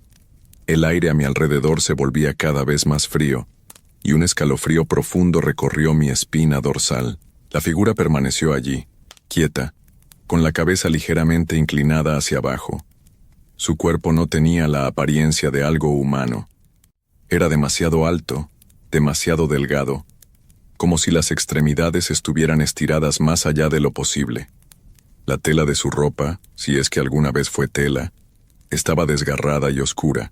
Speaker 1: El aire a mi alrededor se volvía cada vez más frío, y un escalofrío profundo recorrió mi espina dorsal. La figura permaneció allí, quieta, con la cabeza ligeramente inclinada hacia abajo. Su cuerpo no tenía la apariencia de algo humano. Era demasiado alto, demasiado delgado, como si las extremidades estuvieran estiradas más allá de lo posible. La tela de su ropa, si es que alguna vez fue tela, estaba desgarrada y oscura,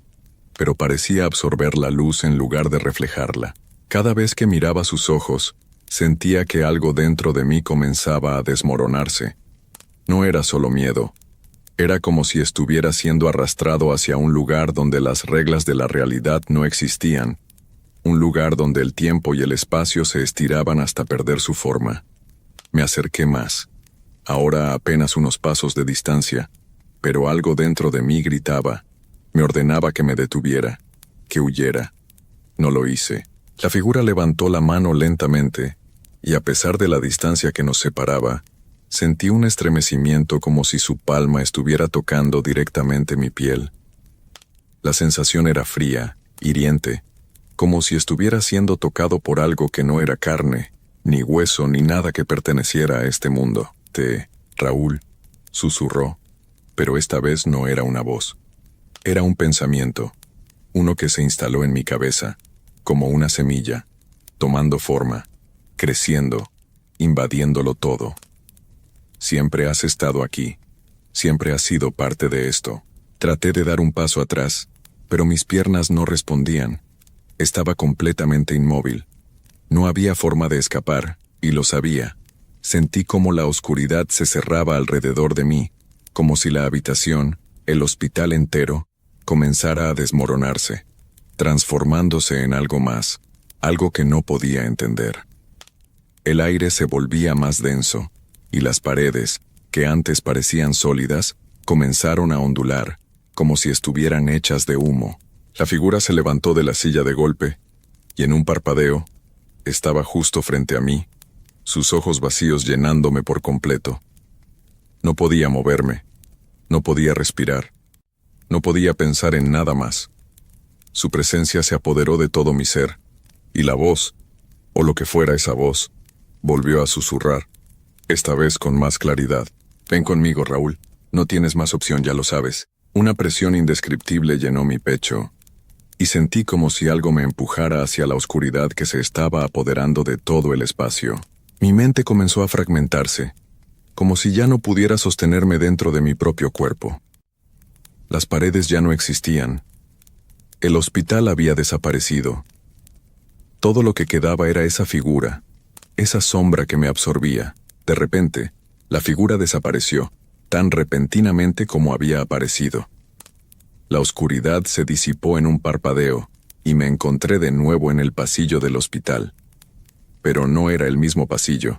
Speaker 1: pero parecía absorber la luz en lugar de reflejarla. Cada vez que miraba sus ojos, sentía que algo dentro de mí comenzaba a desmoronarse. No era solo miedo. Era como si estuviera siendo arrastrado hacia un lugar donde las reglas de la realidad no existían, un lugar donde el tiempo y el espacio se estiraban hasta perder su forma. Me acerqué más, ahora a apenas unos pasos de distancia, pero algo dentro de mí gritaba, me ordenaba que me detuviera, que huyera. No lo hice. La figura levantó la mano lentamente, y a pesar de la distancia que nos separaba, sentí un estremecimiento como si su palma estuviera tocando directamente mi piel. La sensación era fría, hiriente, como si estuviera siendo tocado por algo que no era carne, ni hueso, ni nada que perteneciera a este mundo. Raúl, susurró, pero esta vez no era una voz. Era un pensamiento, uno que se instaló en mi cabeza, como una semilla, tomando forma, creciendo, invadiéndolo todo. Siempre has estado aquí, siempre has sido parte de esto. Traté de dar un paso atrás, pero mis piernas no respondían. Estaba completamente inmóvil. No había forma de escapar, y lo sabía. Sentí como la oscuridad se cerraba alrededor de mí, como si la habitación, el hospital entero, comenzara a desmoronarse, transformándose en algo más, algo que no podía entender. El aire se volvía más denso, y las paredes, que antes parecían sólidas, comenzaron a ondular, como si estuvieran hechas de humo. La figura se levantó de la silla de golpe, y en un parpadeo, estaba justo frente a mí, sus ojos vacíos llenándome por completo. No podía moverme, no podía respirar, no podía pensar en nada más. Su presencia se apoderó de todo mi ser, y la voz, o lo que fuera esa voz, volvió a susurrar, esta vez con más claridad. Ven conmigo, Raúl, no tienes más opción, ya lo sabes. Una presión indescriptible llenó mi pecho, y sentí como si algo me empujara hacia la oscuridad que se estaba apoderando de todo el espacio. Mi mente comenzó a fragmentarse, como si ya no pudiera sostenerme dentro de mi propio cuerpo. Las paredes ya no existían. El hospital había desaparecido. Todo lo que quedaba era esa figura, esa sombra que me absorbía. De repente, la figura desapareció, tan repentinamente como había aparecido. La oscuridad se disipó en un parpadeo, y me encontré de nuevo en el pasillo del hospital. Pero no era el mismo pasillo.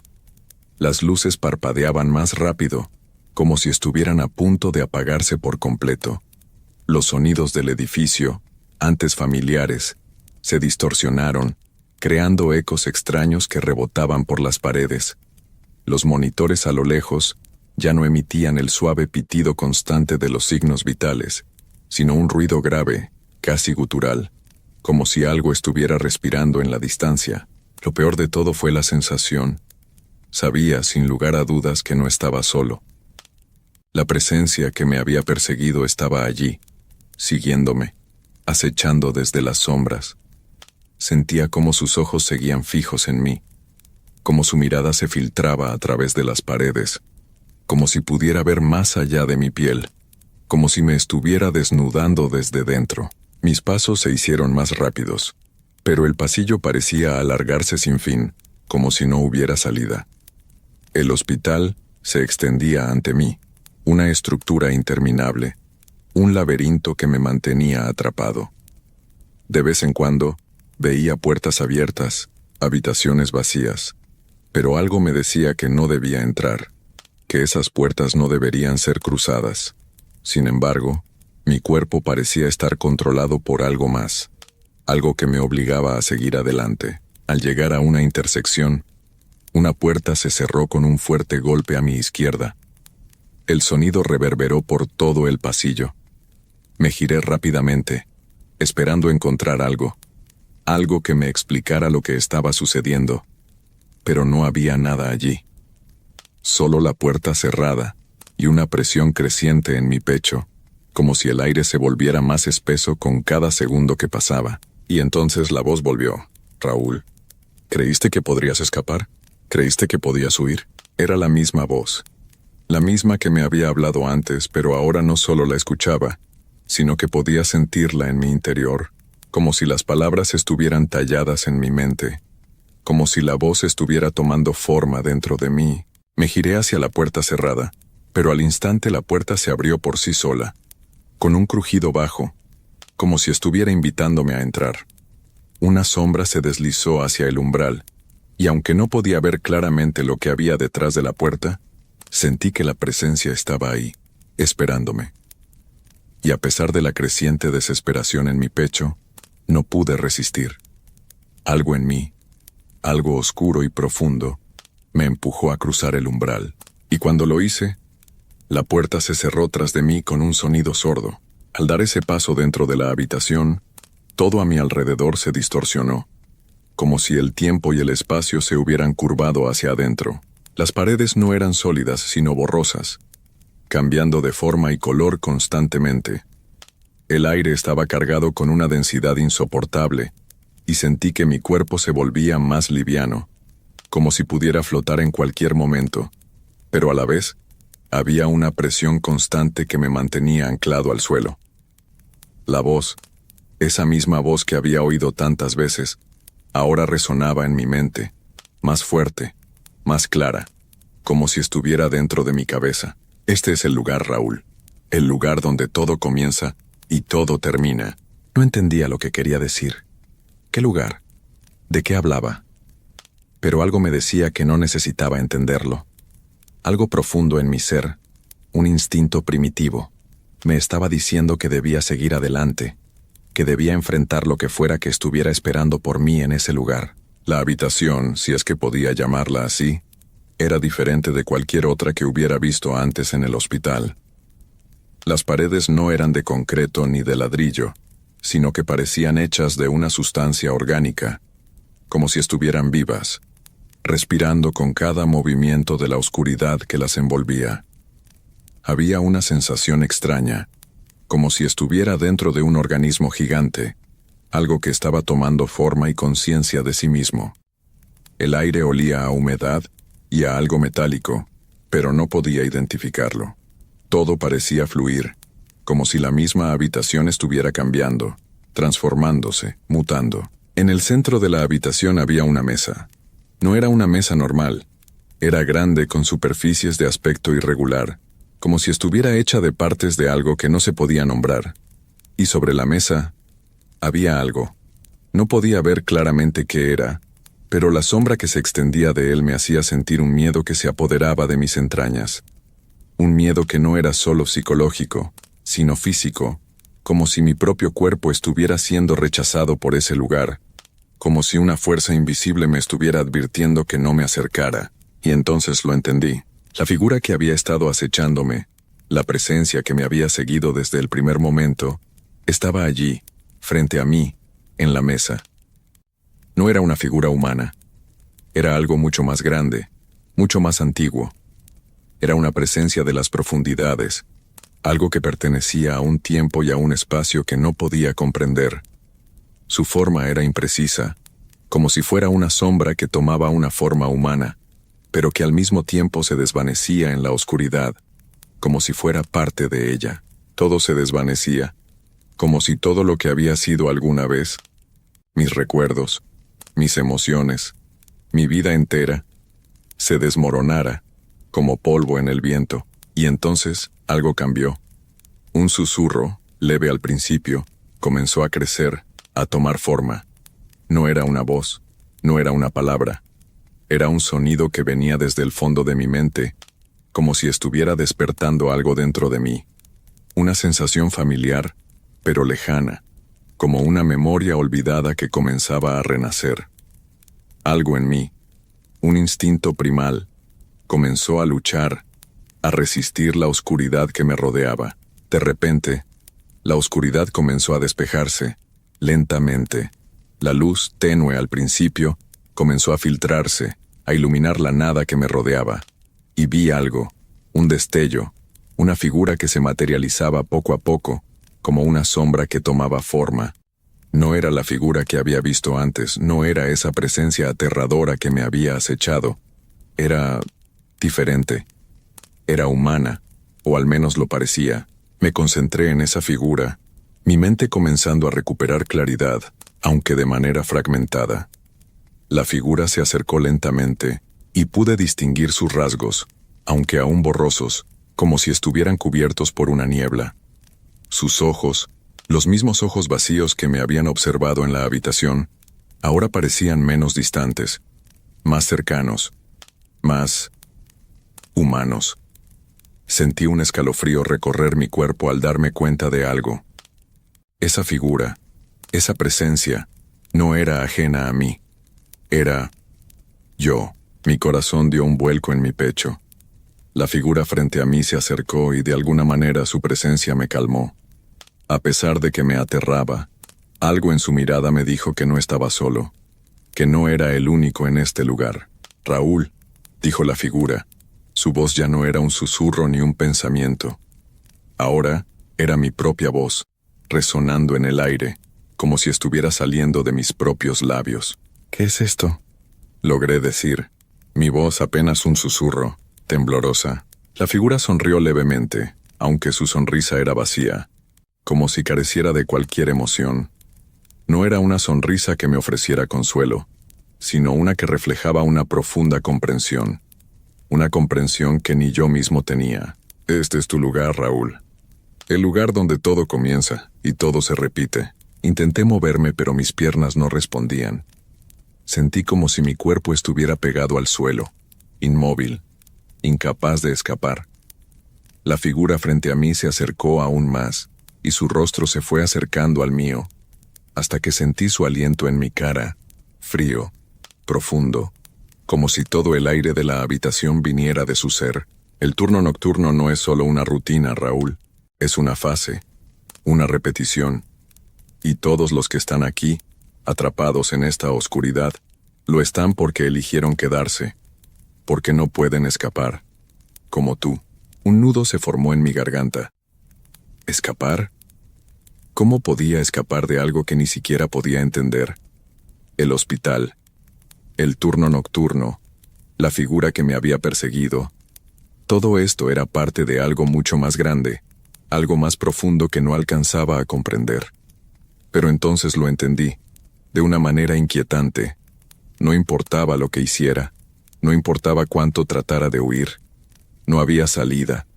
Speaker 1: Las luces parpadeaban más rápido, como si estuvieran a punto de apagarse por completo. Los sonidos del edificio, antes familiares, se distorsionaron, creando ecos extraños que rebotaban por las paredes. Los monitores a lo lejos ya no emitían el suave pitido constante de los signos vitales, sino un ruido grave, casi gutural, como si algo estuviera respirando en la distancia. Lo peor de todo fue la sensación. Sabía, sin lugar a dudas, que no estaba solo. La presencia que me había perseguido estaba allí, siguiéndome, acechando desde las sombras. Sentía cómo sus ojos seguían fijos en mí, como su mirada se filtraba a través de las paredes, como si pudiera ver más allá de mi piel, como si me estuviera desnudando desde dentro. Mis pasos se hicieron más rápidos, pero el pasillo parecía alargarse sin fin, como si no hubiera salida. El hospital se extendía ante mí, una estructura interminable, un laberinto que me mantenía atrapado. De vez en cuando, veía puertas abiertas, habitaciones vacías, pero algo me decía que no debía entrar, que esas puertas no deberían ser cruzadas. Sin embargo, mi cuerpo parecía estar controlado por algo más, algo que me obligaba a seguir adelante. Al llegar a una intersección, una puerta se cerró con un fuerte golpe a mi izquierda. El sonido reverberó por todo el pasillo. Me giré rápidamente, esperando encontrar algo que me explicara lo que estaba sucediendo, pero no había nada allí. Solo la puerta cerrada y una presión creciente en mi pecho, como si el aire se volviera más espeso con cada segundo que pasaba. Y entonces la voz volvió. Raúl, ¿creíste que podrías escapar? ¿Creíste que podías huir? Era la misma voz. La misma que me había hablado antes, pero ahora no solo la escuchaba, sino que podía sentirla en mi interior, como si las palabras estuvieran talladas en mi mente, como si la voz estuviera tomando forma dentro de mí. Me giré hacia la puerta cerrada, pero al instante la puerta se abrió por sí sola, con un crujido bajo, como si estuviera invitándome a entrar. Una sombra se deslizó hacia el umbral, y aunque no podía ver claramente lo que había detrás de la puerta, sentí que la presencia estaba ahí, esperándome. Y a pesar de la creciente desesperación en mi pecho, no pude resistir. Algo en mí, algo oscuro y profundo, me empujó a cruzar el umbral, y cuando lo hice, la puerta se cerró tras de mí con un sonido sordo. Al dar ese paso dentro de la habitación, todo a mi alrededor se distorsionó, como si el tiempo y el espacio se hubieran curvado hacia adentro. Las paredes no eran sólidas, sino borrosas, cambiando de forma y color constantemente. El aire estaba cargado con una densidad insoportable, y sentí que mi cuerpo se volvía más liviano, como si pudiera flotar en cualquier momento, pero a la vez, había una presión constante que me mantenía anclado al suelo. La voz, esa misma voz que había oído tantas veces, ahora resonaba en mi mente, más fuerte, más clara, como si estuviera dentro de mi cabeza. Este es el lugar, Raúl, el lugar donde todo comienza y todo termina. No entendía lo que quería decir. ¿Qué lugar? ¿De qué hablaba? Pero algo me decía que no necesitaba entenderlo. Algo profundo en mi ser, un instinto primitivo, me estaba diciendo que debía seguir adelante, que debía enfrentar lo que fuera que estuviera esperando por mí en ese lugar. La habitación, si es que podía llamarla así, era diferente de cualquier otra que hubiera visto antes en el hospital. Las paredes no eran de concreto ni de ladrillo, sino que parecían hechas de una sustancia orgánica, como si estuvieran vivas, respirando con cada movimiento de la oscuridad que las envolvía. Había una sensación extraña, como si estuviera dentro de un organismo gigante, algo que estaba tomando forma y conciencia de sí mismo. El aire olía a humedad y a algo metálico, pero no podía identificarlo. Todo parecía fluir, como si la misma habitación estuviera cambiando, transformándose, mutando. En el centro de la habitación había una mesa. No era una mesa normal. Era grande con superficies de aspecto irregular, como si estuviera hecha de partes de algo que no se podía nombrar. Y sobre la mesa había algo. No podía ver claramente qué era, pero la sombra que se extendía de él me hacía sentir un miedo que se apoderaba de mis entrañas. Un miedo que no era solo psicológico, sino físico, como si mi propio cuerpo estuviera siendo rechazado por ese lugar, como si una fuerza invisible me estuviera advirtiendo que no me acercara. Y entonces lo entendí. La figura que había estado acechándome, la presencia que me había seguido desde el primer momento, estaba allí, frente a mí, en la mesa. No era una figura humana. Era algo mucho más grande, mucho más antiguo. Era una presencia de las profundidades, algo que pertenecía a un tiempo y a un espacio que no podía comprender. Su forma era imprecisa, como si fuera una sombra que tomaba una forma humana, pero que al mismo tiempo se desvanecía en la oscuridad, como si fuera parte de ella. Todo se desvanecía, como si todo lo que había sido alguna vez, mis recuerdos, mis emociones, mi vida entera, se desmoronara, como polvo en el viento. Y entonces algo cambió. Un susurro, leve al principio, comenzó a crecer, a tomar forma. No era una voz, no era una palabra. Era un sonido que venía desde el fondo de mi mente, como si estuviera despertando algo dentro de mí. Una sensación familiar, pero lejana, como una memoria olvidada que comenzaba a renacer. Algo en mí, un instinto primal, comenzó a luchar, a resistir la oscuridad que me rodeaba. De repente, la oscuridad comenzó a despejarse, Lentamente, la luz, tenue al principio, comenzó a filtrarse, a iluminar la nada que me rodeaba, y vi algo, un destello, una figura que se materializaba poco a poco, como una sombra que tomaba forma. No era la figura que había visto antes, no era esa presencia aterradora que me había acechado. Era diferente. Era humana, o al menos lo parecía. Me concentré en esa figura, mi mente comenzando a recuperar claridad, aunque de manera fragmentada. La figura se acercó lentamente, y pude distinguir sus rasgos, aunque aún borrosos, como si estuvieran cubiertos por una niebla. Sus ojos, los mismos ojos vacíos que me habían observado en la habitación, ahora parecían menos distantes, más cercanos, más humanos. Sentí un escalofrío recorrer mi cuerpo al darme cuenta de algo. Esa figura, esa presencia, no era ajena a mí. Era yo. Mi corazón dio un vuelco en mi pecho. La figura frente a mí se acercó y de alguna manera su presencia me calmó. A pesar de que me aterraba, algo en su mirada me dijo que no estaba solo, que no era el único en este lugar. Raúl, dijo la figura. Su voz ya no era un susurro ni un pensamiento. Ahora era mi propia voz, resonando en el aire, como si estuviera saliendo de mis propios labios. ¿Qué es esto?, logré decir. Mi voz apenas un susurro, temblorosa. La figura sonrió levemente, aunque su sonrisa era vacía, como si careciera de cualquier emoción. No era una sonrisa que me ofreciera consuelo, sino una que reflejaba una profunda comprensión. Una comprensión que ni yo mismo tenía. Este es tu lugar, Raúl. El lugar donde todo comienza y todo se repite. Intenté moverme, pero mis piernas no respondían. Sentí como si mi cuerpo estuviera pegado al suelo, inmóvil, incapaz de escapar. La figura frente a mí se acercó aún más, y su rostro se fue acercando al mío, hasta que sentí su aliento en mi cara, frío, profundo, como si todo el aire de la habitación viniera de su ser. El turno nocturno no es solo una rutina, Raúl, es una fase, una repetición. Y todos los que están aquí, atrapados en esta oscuridad, lo están porque eligieron quedarse, porque no pueden escapar. Como tú. Un nudo se formó en mi garganta. ¿Escapar? ¿Cómo podía escapar de algo que ni siquiera podía entender? El hospital, el turno nocturno, la figura que me había perseguido. Todo esto era parte de algo mucho más grande, algo más profundo que no alcanzaba a comprender. Pero entonces lo entendí, de una manera inquietante. No importaba lo que hiciera, no importaba cuánto tratara de huir. No había salida.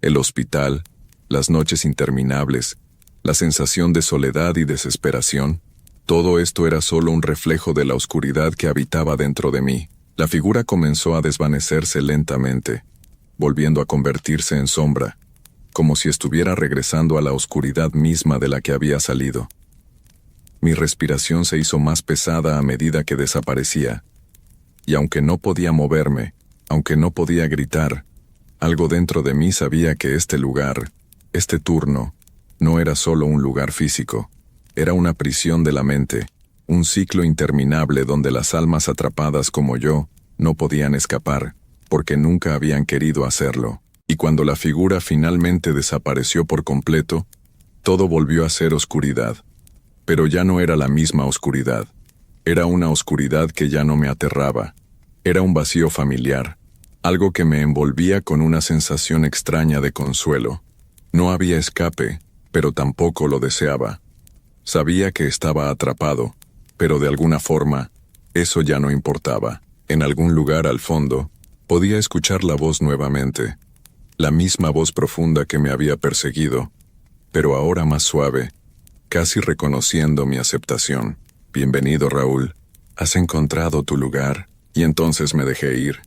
Speaker 1: El hospital, las noches interminables, la sensación de soledad y desesperación, todo esto era solo un reflejo de la oscuridad que habitaba dentro de mí. La figura comenzó a desvanecerse lentamente, volviendo a convertirse en sombra, como si estuviera regresando a la oscuridad misma de la que había salido. Mi respiración se hizo más pesada a medida que desaparecía, y aunque no podía moverme, aunque no podía gritar, algo dentro de mí sabía que este lugar, este turno, no era solo un lugar físico, era una prisión de la mente, un ciclo interminable donde las almas atrapadas como yo no podían escapar, porque nunca habían querido hacerlo. Y cuando la figura finalmente desapareció por completo, todo volvió a ser oscuridad. Pero ya no era la misma oscuridad. Era una oscuridad que ya no me aterraba. Era un vacío familiar, algo que me envolvía con una sensación extraña de consuelo. No había escape, pero tampoco lo deseaba. Sabía que estaba atrapado, pero de alguna forma, eso ya no importaba. En algún lugar al fondo, podía escuchar la voz nuevamente, la misma voz profunda que me había perseguido, pero ahora más suave, casi reconociendo mi aceptación. Bienvenido, Raúl. Has encontrado tu lugar. Y entonces me dejé ir.